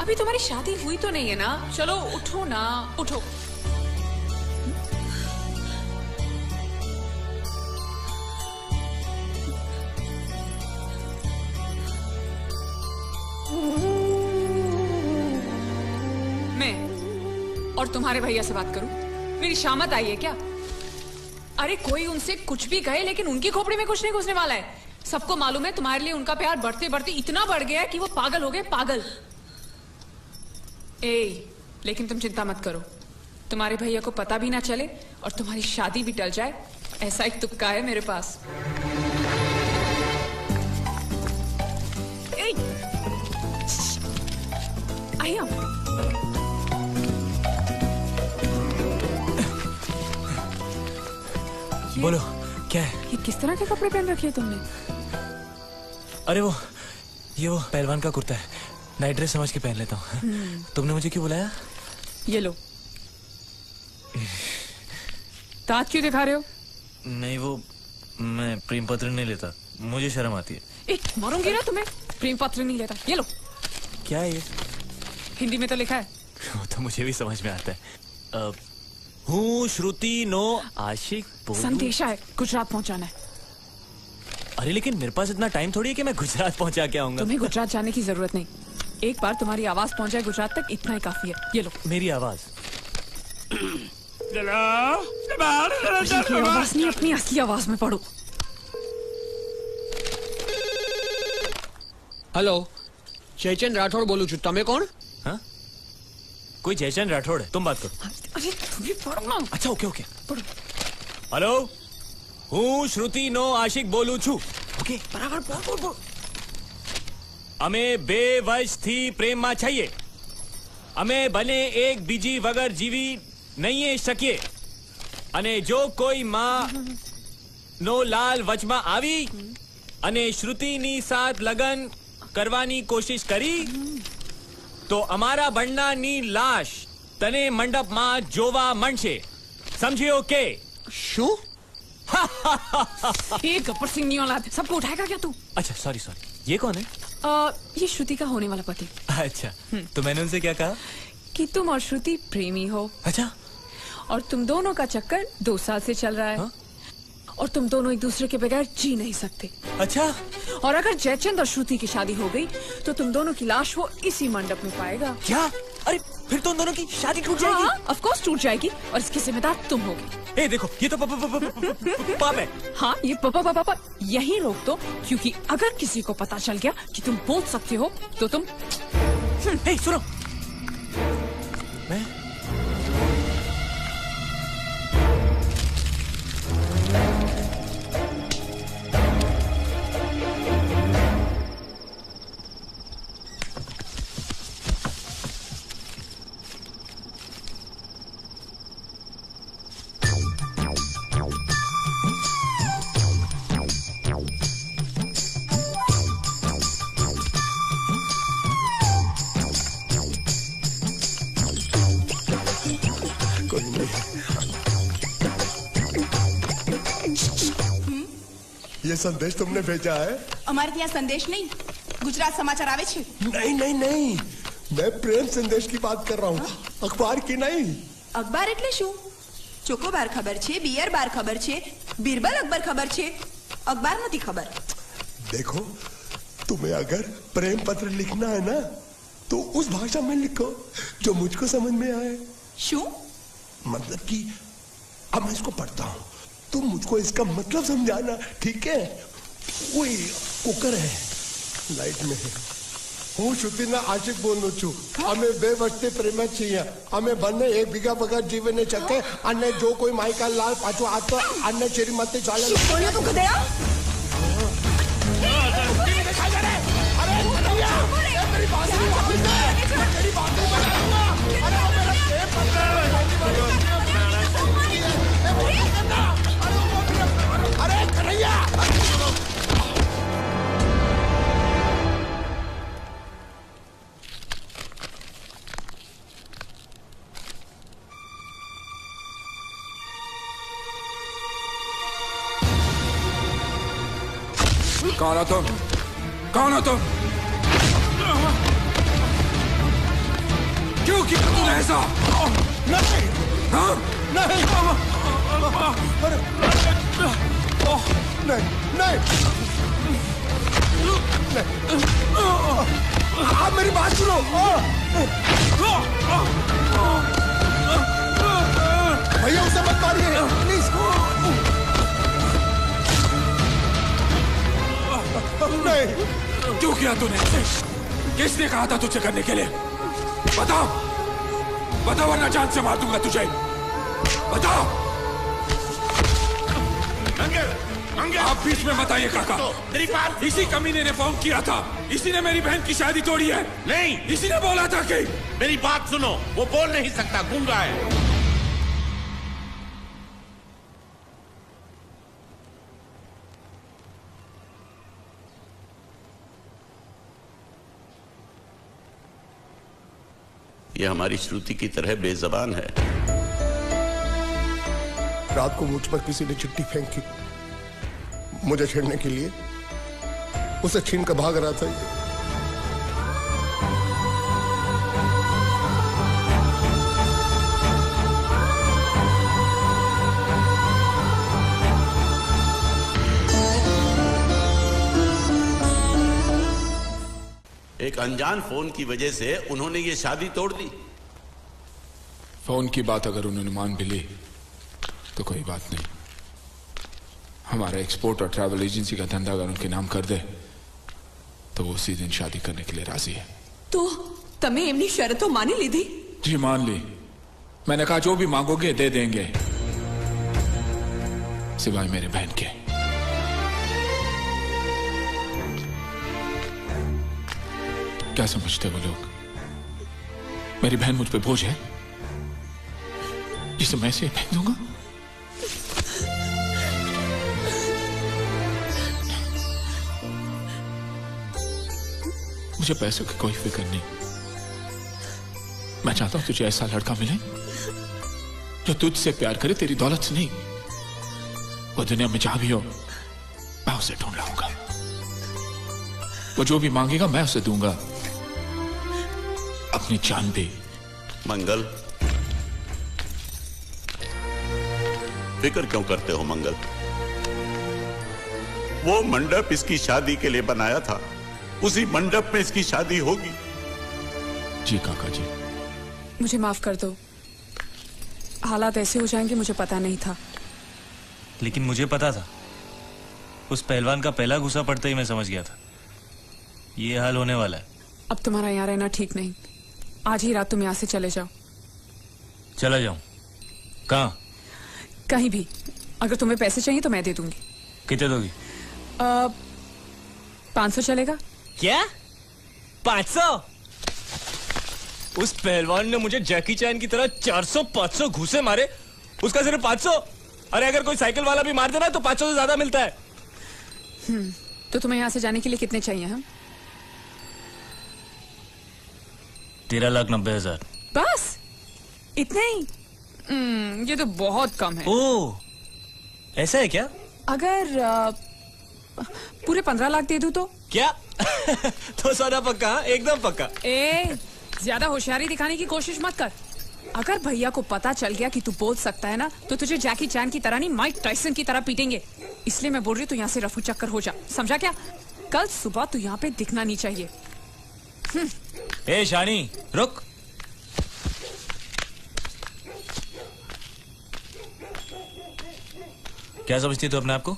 अभी तुम्हारी शादी हुई तो नहीं है ना? चलो उठो ना, उठो। मैं और तुम्हारे भैया से बात करूं? मेरी शामत आई है क्या? अरे कोई उनसे कुछ भी कहे लेकिन उनकी खोपड़ी में कुछ नहीं घुसने वाला है। सबको मालूम है तुम्हारे लिए उनका प्यार बढ़ते बढ़ते इतना बढ़ गया है कि वो पागल हो गए, पागल। लेकिन तुम चिंता मत करो, तुम्हारे भैया को पता भी ना चले और तुम्हारी शादी भी टल जाए, ऐसा एक तुक्का है मेरे पास। आया बोलो क्या है? ये किस तरह के कपड़े पहन रखे हैं तुमने? अरे वो पहलवान का कुर्ता है, नाइट ड्रेस समझ के पहन लेता हूँ। तुमने मुझे क्यों बुलाया? ये लो। दांत क्यों दिखा रहे हो? नहीं वो मैं प्रेम पत्र नहीं लेता, मुझे शर्म आती है। मारूंगी ना तुम्हें। प्रेम पत्र नहीं लेता, ये लो। क्या है ये? हिंदी में तो लिखा है। वो तो मुझे भी समझ में आता है। हूँ श्रुति नो आशिक संदेशा है, गुजरात पहुंचाना है। अरे लेकिन मेरे पास इतना टाइम थोड़ी है कि मैं गुजरात पहुंचा के आऊंगा। तुम्हें गुजरात जाने की जरूरत नहीं, एक बार तुम्हारी आवाज पहुंचाए गुजरात तक, इतना ही काफी है। ये लो। मेरी आवाज? आवाज नहीं, अपनी असली आवाज में पढ़ो। हेलो, जयचंद राठौड़ बोलू छू, तमे कौन? हाँ? कोई जयचंद राठौड़ है, तुम बात करो। अरे तुम भी पढ़ो ना। अच्छा ओके ओके पढ़ो। हेलो, हूँ श्रुति नो आशिक बोलू छू। ओके बराबर बोल बोल बोल। અમે બે વર્ષથી પ્રેમમાં છીએ. અમે બને એક બીજી વગર જીવી નહીં શકીએ. અને જો કોઈ માં નો લાલ વચમાં આવી અને શ્રુતિની સાથ લગન કરવાની કોશિશ કરી તો અમારા બંડાની લાશ તને મંડપમાં જોવા મળશે. સમજ્યો કે? શું? एक गब्बर सिंह नहीं औलाद, सबको उठाएगा क्या तू? अच्छा सॉरी सॉरी, ये कौन है? ये श्रुति का होने वाला पति। अच्छा, तो मैंने उनसे क्या कहा? कि तुम और श्रुति प्रेमी हो। अच्छा। और तुम दोनों का चक्कर 2 साल से चल रहा है। हा? और तुम दोनों एक दूसरे के बगैर जी नहीं सकते। अच्छा। और अगर जयचंद और श्रुति की शादी हो गई तो तुम दोनों की लाश वो इसी मंडप में पाएगा। क्या? अरे फिर तो उन दोनों की शादी टूट जाएगी। ऑफ कोर्स टूट जाएगी, और इसकी जिम्मेदार तुम होगी। ए देखो, ये तो पाप है। हाँ, ये पापा यही रोक दो, क्योंकि अगर किसी को पता चल गया कि तुम बोल सकते हो तो तुम। ए सुनो, मैं ये संदेश तुमने भेजा है? અમારે ત્યાં સંદેશ નહીં, ગુજરાત સમાચાર આવે છે। नहीं नहीं नहीं, मैं प्रेम संदेश की बात कर रहा हूँ, अखबार की नहीं। અખબાર એટલે શું? ચોકોબાર ખબર છે, બિયર બાર ખબર છે, બીરબલ અકબર ખબર છે, અખબાર નથી ખબર। देखो, तुम्हें अगर प्रेम पत्र लिखना है ना तो उस भाषा में लिखो जो मुझको समझ में आए। શું? मतलब कि अब मैं इसको पढ़ता हूँ, तुम मुझको इसका मतलब समझाना, ठीक है? कोई कुकर है लाइट में है। હું શ્રુતિના આશિક બોલું છું. અમે 2 વર્ષથી પ્રેમ છીએ. અમે બંને એકબીજા વગર જીવી ન શકે અને જો કોઈ માઈકા લાલ પાછો આતો આને શ્રીમતી ચાલે. બોલ્યો તું ગધેડા? अरे कन्हैया! कौन हो तुम? कौन हो तुम? क्यों किया तूने ऐसा? नहीं! हाँ? नहीं! नहीं! आप मेरी बात सुनो! भैया उसे मत मारिए, प्लीज! नहीं! क्यों किया तूने ऐसे? किसने कहा था तुझे करने के लिए? बताओ! बताओ वरना जान से मार दूंगा तुझे! बताओ! आप बीच में बताइए काका। मेरी बात, इसी कमीने ने फोन किया था, इसी ने मेरी बहन की शादी तोड़ी है। नहीं, इसी ने बोला था कि मेरी बात सुनो, वो बोल नहीं सकता, गूंगा है। ये हमारी श्रुति की तरह बेजबान है। रात को मुझ पर किसी ने चिट्ठी फेंकी मुझे छेड़ने के लिए। उसे छीन कर भाग रहा था ये। एक अनजान फोन की वजह से उन्होंने ये शादी तोड़ दी। फोन की बात अगर उन्होंने मान भी ली तो कोई बात नहीं। हमारा एक्सपोर्ट और ट्रैवल एजेंसी का धंधा अगर उनके नाम कर दे तो वो उसी दिन शादी करने के लिए राजी है। तो तमे एमनी शर्तो मानी लीधी? जी मान ली। मैंने कहा जो भी मांगोगे दे देंगे, सिवाय मेरे बहन के। क्या समझते वो लोग? मेरी बहन मुझ पे बोझ है जिसे मैं इसे फेंक दूंगा? मुझे पैसों की कोई फिक्र नहीं। मैं चाहता हूं तुझे ऐसा लड़का मिले जो तुझसे प्यार करे, तेरी दौलत से नहीं। वो दुनिया में जहां भी हो मैं उसे ढूंढ लाऊंगा। वो जो भी मांगेगा मैं उसे दूंगा, अपनी जान भी। मंगल, फिक्र क्यों करते हो मंगल? वो मंडप इसकी शादी के लिए बनाया था, उसी मंडप में इसकी शादी होगी। जी काका जी। मुझे माफ कर दो, हालात ऐसे हो जाएंगे मुझे पता नहीं था। लेकिन मुझे पता था। उस पहलवान का पहला गुस्सा पड़ते ही मैं समझ गया था ये हाल होने वाला है। अब तुम्हारा यहाँ रहना ठीक नहीं। आज ही रात तुम यहाँ से चले जाओ। चला जाऊं? कहाँ? कहीं भी। अगर तुम्हें पैसे चाहिए तो मैं दे दूंगी। कितने दोगी? 500 चलेगा? क्या? 500? उस पहलवान ने मुझे जैकी चैन की तरह 400-500 घूसे मारे, उसका सिर्फ 500? अरे अगर कोई साइकिल वाला भी मार देना तो 500 से ज्यादा मिलता है। तो तुम्हें यहाँ से जाने के लिए कितने चाहिए? हम 13,90,000। बस इतने ही? ये तो बहुत कम है। ओह, ऐसा है क्या? अगर पूरे 15 लाख दे दूं तो? क्या? तो सौदा पक्का? एकदम पक्का। ज्यादा होशियारी दिखाने की कोशिश मत कर। अगर भैया को पता चल गया कि तू बोल सकता है ना, तो तुझे जैकी चैन की तरह नहीं, माइक टाइसन की तरह पीटेंगे। इसलिए मैं बोल रही हूँ तू यहाँ से रफू चक्कर हो जा, समझा क्या? कल सुबह तू यहाँ पे दिखना नहीं चाहिए। ए शानी, रुक। क्या समझती है तू अपने आप को?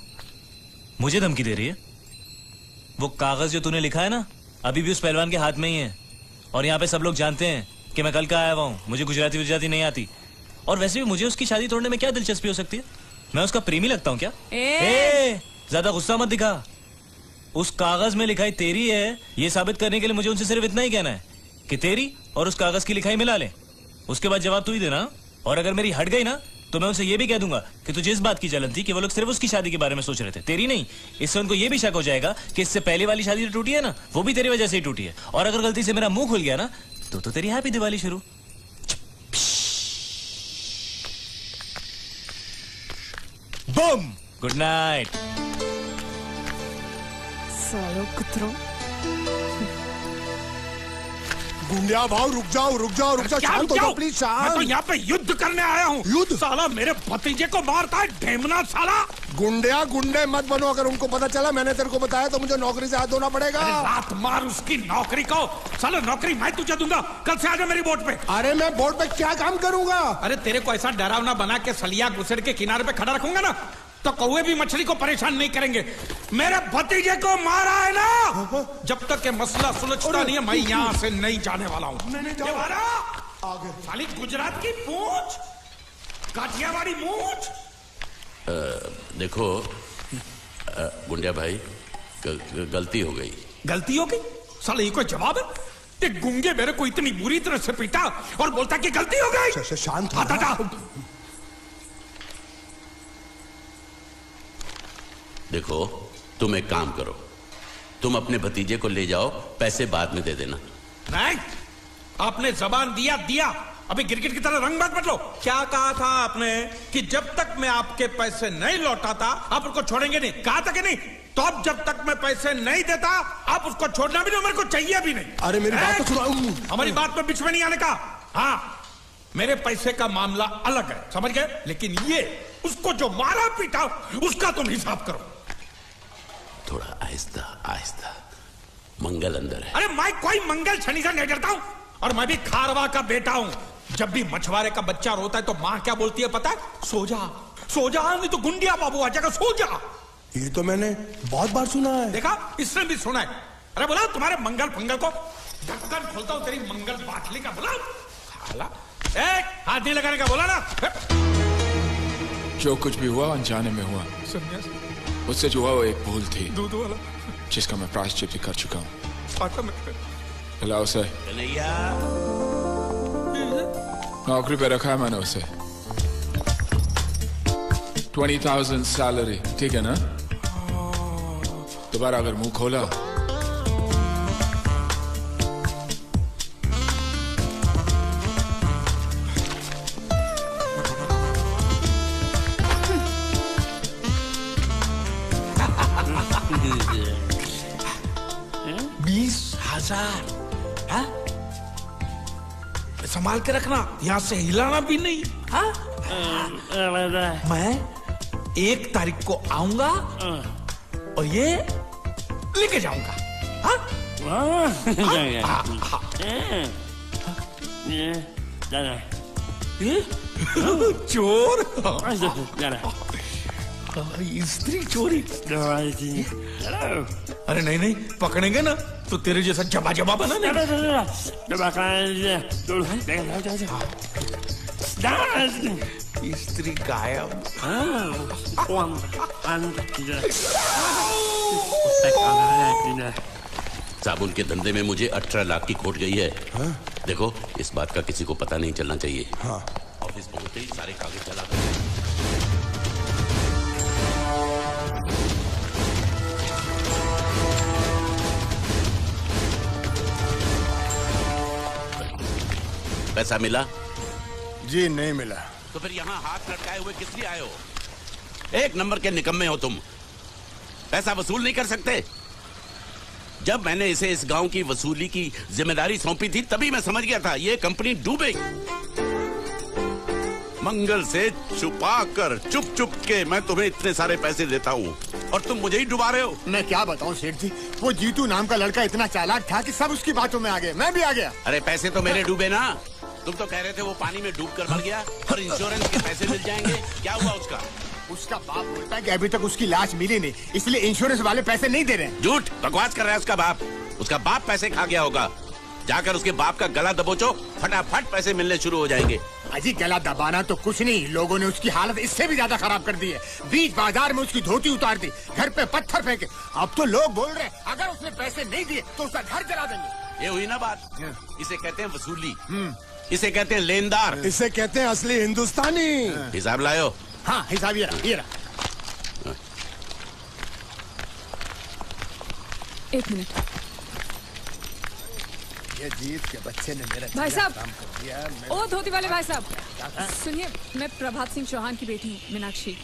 मुझे धमकी दे रही है? वो कागज जो तूने लिखा है ना, अभी भी उस पहलवान के हाथ में ही है। और यहाँ पे सब लोग जानते हैं कि मैं कल का आया हुआ हूँ, मुझे गुजराती नहीं आती। और वैसे भी मुझे उसकी शादी तोड़ने में क्या दिलचस्पी हो सकती है? मैं उसका प्रेमी लगता हूँ क्या? ज्यादा गुस्सा मत दिखा। उस कागज में लिखाई तेरी है, ये साबित करने के लिए मुझे उनसे सिर्फ इतना ही कहना है कि तेरी और उस कागज की लिखाई मिला ले। उसके बाद जवाब तू ही देना। और अगर मेरी हट गई ना तो मैं उनसे ये भी कह दूंगा कि तुझे इस बात की जलन थी कि वो लोग सिर्फ उसकी शादी के बारे में सोच रहे थे, तेरी नहीं। इससे उनको ये भी शक हो जाएगा कि इससे पहले वाली शादी जो टूटी है ना, वो भी तेरी वजह से ही टूटी है। और अगर गलती से मेरा मुंह खुल गया ना तो तेरी हैप्पी दिवाली शुरू। बम। Good night. सालो कुत्रों। गुंडिया भाव रुक जाओ शांत हो जाओ प्लीज। मैं तो यहाँ पे युद्ध करने आया हूँ। युद्ध? साला मेरे भतीजे को मारता है ढेमना साला। गुंडे मत बनो। अगर उनको पता चला मैंने तेरे को बताया तो मुझे नौकरी से हाथ धोना पड़ेगा। लात मार उसकी नौकरी को। साला नौकरी मैं तुझे दूंगा। कल से आजा मेरी बोट पे। अरे मैं बोट पे क्या काम करूंगा? अरे तेरे को ऐसा डरावना बना के सलिया घुसड़ के किनारे पे खड़ा रखूंगा ना तो कौवे भी मछली को परेशान नहीं करेंगे। मेरे भतीजे को मारा है ना, जब तक ये मसला सुलझता नहीं है मैं यहाँ से नहीं जाने वाला हूँ। साली गुजरात की पूंछ, काठियावाड़ी मूंछ। देखो गुंडिया भाई, गलती हो गई। गलती हो गई? साले ये कोई जवाब है? ये गुंगे मेरे को इतनी बुरी तरह से पीटा और बोलता कि गलती हो गई। शांत हो। देखो तुम एक काम करो, तुम अपने भतीजे को ले जाओ, पैसे बाद में दे देना। नहीं, आपने जबान दिया। अभी गिरगिट की तरह रंग मत बदलो। क्या कहा था आपने कि जब तक मैं आपके पैसे नहीं लौटाता आप उसको छोड़ेंगे नहीं? कहा था कि नहीं? तो अब जब तक मैं पैसे नहीं देता आप उसको छोड़ना भी नहीं, मेरे को चाहिए भी नहीं। अरे मेरी बात तो सुनो। हमारी बात में बीच में नहीं आने का। हाँ, मेरे पैसे का मामला अलग है, समझ गए? लेकिन ये उसको जो मारा पीटा उसका तुम हिसाब करो। थोड़ा आहिस्ता। मंगल अंदर है। अरे मैं कोई मंगल शनि से नहीं डरता हूँ, और मैं भी खारवा का बेटा हूँ। जब भी मछुआरे का बच्चा रोता है तो माँ क्या बोलती है पता है? सो जा, सो जा, नहीं तो गुंडिया बाबू आ जाएगा, सो जा। ये तो मैंने बहुत बार सुना है। देखा, इसने भी सुना है। अरे बोला तुम्हारे मंगल फंगल को ढक्कन खोलता हूँ तेरी मंगल बाटली का, बोला हाथ नहीं लगाने का, बोला ना। जो कुछ भी हुआ अनजाने में हुआ। मुझसे जो हुआ वो एक भूल थी, दूध वाला, जिसका मैं प्रायश्चित भी कर चुका हूँ। हिलाओ उसे। नौकरी पे रखा है मैंने उसे। 20,000 सैलरी, ठीक है ना? दोबारा अगर मुंह खोला संभाल के रखना, यहाँ से हिलाना भी नहीं। हाँ? मैं 1 तारीख को आऊंगा और ये लेके जाऊंगा। हाँ? चोर, स्त्री चोरी। अरे नहीं नहीं, पकड़ेंगे ना तो तेरे जैसा जबा जबा बना नहीं। स्त्री गायब। साबुन के धंधे में मुझे 18 लाख की खोट गई है। देखो, इस बात का किसी को पता नहीं चलना चाहिए। ऑफिस पहुंचते ही सारे कागज जला दो। पैसा मिला? जी नहीं मिला। तो फिर यहाँ हाथ लटकाए हुए किस लिए आए हो? एक नंबर के निकम्मे हो तुम। पैसा वसूल नहीं कर सकते? जब मैंने इसे इस गांव की वसूली की जिम्मेदारी सौंपी थी तभी मैं समझ गया था ये कंपनी डूबेगी। मंगल से छुपा कर चुप चुप के मैं तुम्हें इतने सारे पैसे देता हूँ और तुम मुझे ही डुबा रहे हो। मैं क्या बताऊँ सेठ जी, वो जीतू नाम का लड़का इतना चालाक था कि सब उसकी बातों में आ गए, मैं भी आ गया। अरे पैसे तो मेरे डूबे ना, तुम तो कह रहे थे वो पानी में डूब कर मर गया और इंश्योरेंस के पैसे मिल जाएंगे। क्या हुआ उसका? उसका बाप बोलता है कि अभी तक उसकी लाश मिली नहीं, इसलिए इंश्योरेंस वाले पैसे नहीं दे रहे। झूठ, बकवास कर रहा है उसका बाप। उसका बाप पैसे खा गया होगा। जाकर उसके बाप का गला दबोचो, फटाफट पैसे मिलने शुरू हो जाएंगे। अजी गला दबाना तो कुछ नहीं, लोगों ने उसकी हालत इससे भी ज्यादा खराब कर दी है। बीच बाजार में उसकी धोती उतार दी, घर पे पत्थर फेंके। अब तो लोग बोल रहे हैं अगर उसने पैसे नहीं दिए तो उसका घर जला देंगे। ये हुई ना बात। इसे कहते हैं वसूली, इसे कहते हैं लेनदार, इसे कहते हैं असली हिंदुस्तानी। हिसाब लायो। हाँ हिसाब ये रहा। 1 मिनट। ये जीत के बच्चे ने मेरा भाई साहब, काम कर दिया। ओ धोती वाले भाई साहब, सुनिए, मैं प्रभात सिंह चौहान की बेटी हूँ, मीनाक्षी।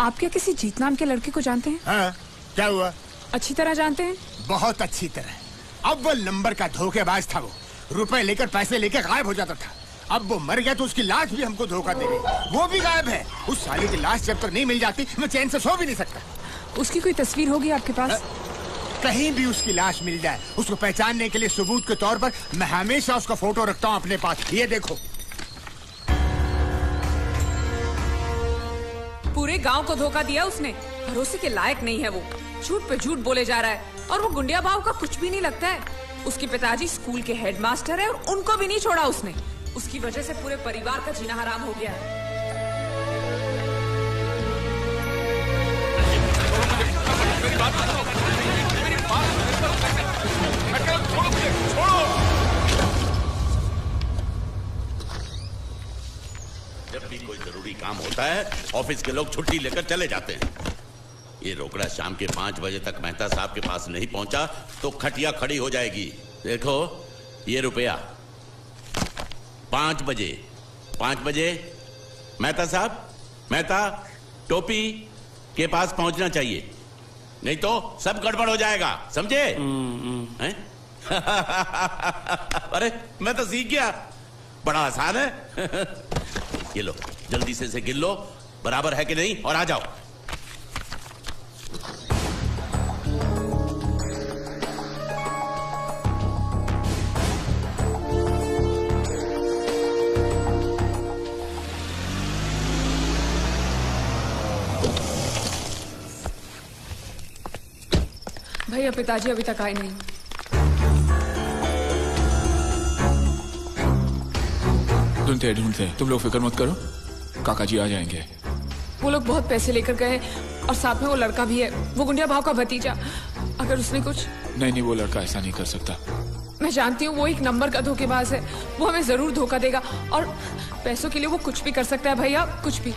आप क्या किसी जीत नाम के लड़के को जानते हैं? हाँ, क्या हुआ? अच्छी तरह जानते हैं? बहुत अच्छी तरह। अव्वल नंबर का धोखेबाज था वो, रुपए लेकर पैसे लेकर गायब हो जाता था। अब वो मर गया तो उसकी लाश भी हमको धोखा दे गई, वो भी गायब है। उस साले की लाश जब तक नहीं मिल जाती मैं चैन से सो भी नहीं सकता। उसकी कोई तस्वीर होगी आपके पास? कहीं भी उसकी लाश मिल जाए, उसको पहचानने के लिए सबूत के तौर पर मैं हमेशा उसका फोटो रखता हूँ अपने पास। ये देखो। पूरे गांव को धोखा दिया उसने, भरोसे के लायक नहीं है वो। झूठ पे झूठ बोले जा रहा है और वो गुंडिया भाव का कुछ भी नहीं लगता है। उसके पिताजी स्कूल के हेडमास्टर है और उनको भी नहीं छोड़ा उसने। उसकी वजह से पूरे परिवार का जीना हराम हो गया है। जब भी कोई जरूरी काम होता है ऑफिस के लोग छुट्टी लेकर चले जाते हैं। ये रोकड़ा शाम के 5 बजे तक मेहता साहब के पास नहीं पहुंचा तो खटिया खड़ी हो जाएगी। देखो ये रुपया 5 बजे मेहता साहब, मेहता टोपी के पास पहुंचना चाहिए, नहीं तो सब गड़बड़ हो जाएगा, समझे? हैं? अरे मैं तो सीख गया, बड़ा आसान है। ये लो, जल्दी से इसे गिन लो, बराबर है कि नहीं, और आ जाओ। भैया पिताजी अभी तक आए नहीं। ढूंढते तुम लोग फिक्र मत करो, काका जी आ जाएंगे। वो लोग बहुत पैसे लेकर गए और साथ में वो लड़का भी है, वो गुंडिया भाव का भतीजा। अगर उसने कुछ... नहीं, वो लड़का ऐसा नहीं कर सकता। मैं जानती हूँ वो एक नंबर का धोखेबाज है, वो हमें जरूर धोखा देगा और पैसों के लिए वो कुछ भी कर सकता है भैया, कुछ भी।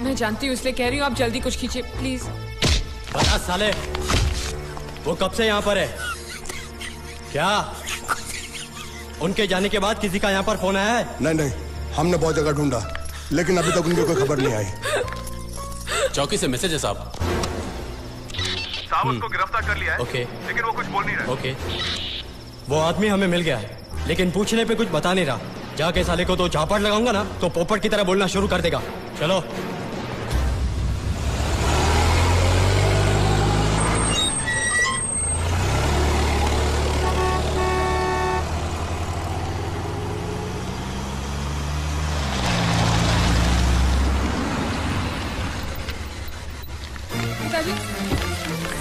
मैं जानती हूँ इसलिए कह रही हूँ आप जल्दी कुछ कीजिए प्लीज। बता साले, वो कब से यहाँ पर है? क्या उनके जाने के बाद किसी का यहाँ पर फोन आया है? नहीं, हमने बहुत जगह ढूंढा लेकिन अभी तक उनकी कोई खबर नहीं आई। चौकी से मैसेज है साहब। साहब उसको गिरफ्तार कर लिया है। ओके। लेकिन वो कुछ बोल नहीं रहा। ओके, वो आदमी हमें मिल गया है लेकिन पूछने पे कुछ बता नहीं रहा। जाके साले को तो झापड़ लगाऊंगा ना तो पोपट की तरह बोलना शुरू कर देगा। चलो।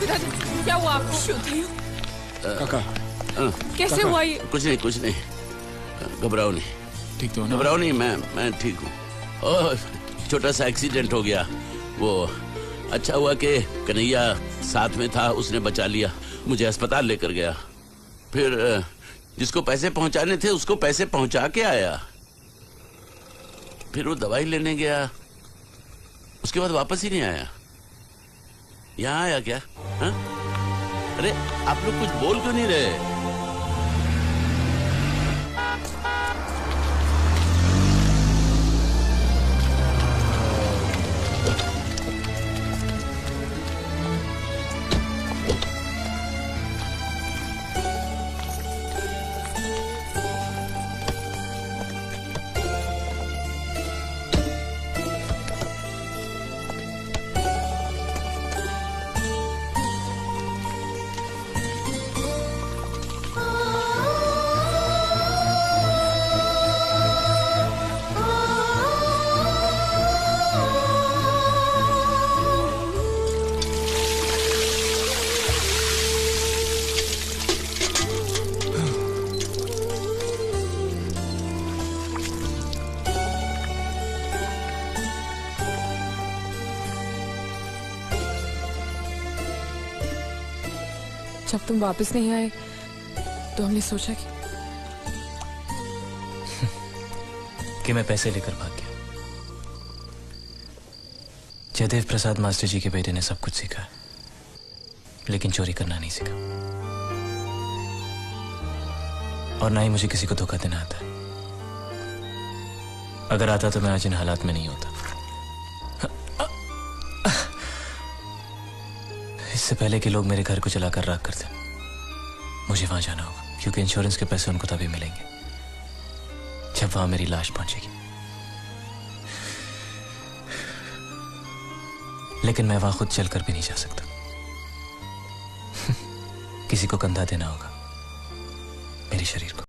पिताजी क्या हुआ आपको? काका कैसे हुआ ये? कुछ नहीं, घबराओ नहीं। ठीक तो ना? घबराओ नहीं, मैं ठीक हूँ। ओह, छोटा सा एक्सीडेंट हो गया। वो अच्छा हुआ कि कन्हैया साथ में था, उसने बचा लिया, मुझे अस्पताल लेकर गया। फिर जिसको पैसे पहुंचाने थे उसको पैसे पहुंचा के आया। फिर वो दवाई लेने गया, उसके बाद वापस ही नहीं आया। यहाँ आया क्या? हा? अरे आप लोग कुछ बोल क्यों नहीं रहे? जब तुम वापस नहीं आए तो हमने सोचा कि मैं पैसे लेकर भाग गया। जयदेव प्रसाद मास्टर जी के बेटे ने सब कुछ सीखा लेकिन चोरी करना नहीं सीखा, और ना ही मुझे किसी को धोखा देना आता। अगर आता तो मैं आज इन हालात में नहीं होता। इससे पहले कि लोग मेरे घर को जलाकर राख कर दें, मुझे वहां जाना होगा, क्योंकि इंश्योरेंस के पैसे उनको तभी मिलेंगे जब वहां मेरी लाश पहुंचेगी। लेकिन मैं वहां खुद चलकर भी नहीं जा सकता। किसी को कंधा देना होगा मेरे शरीर को।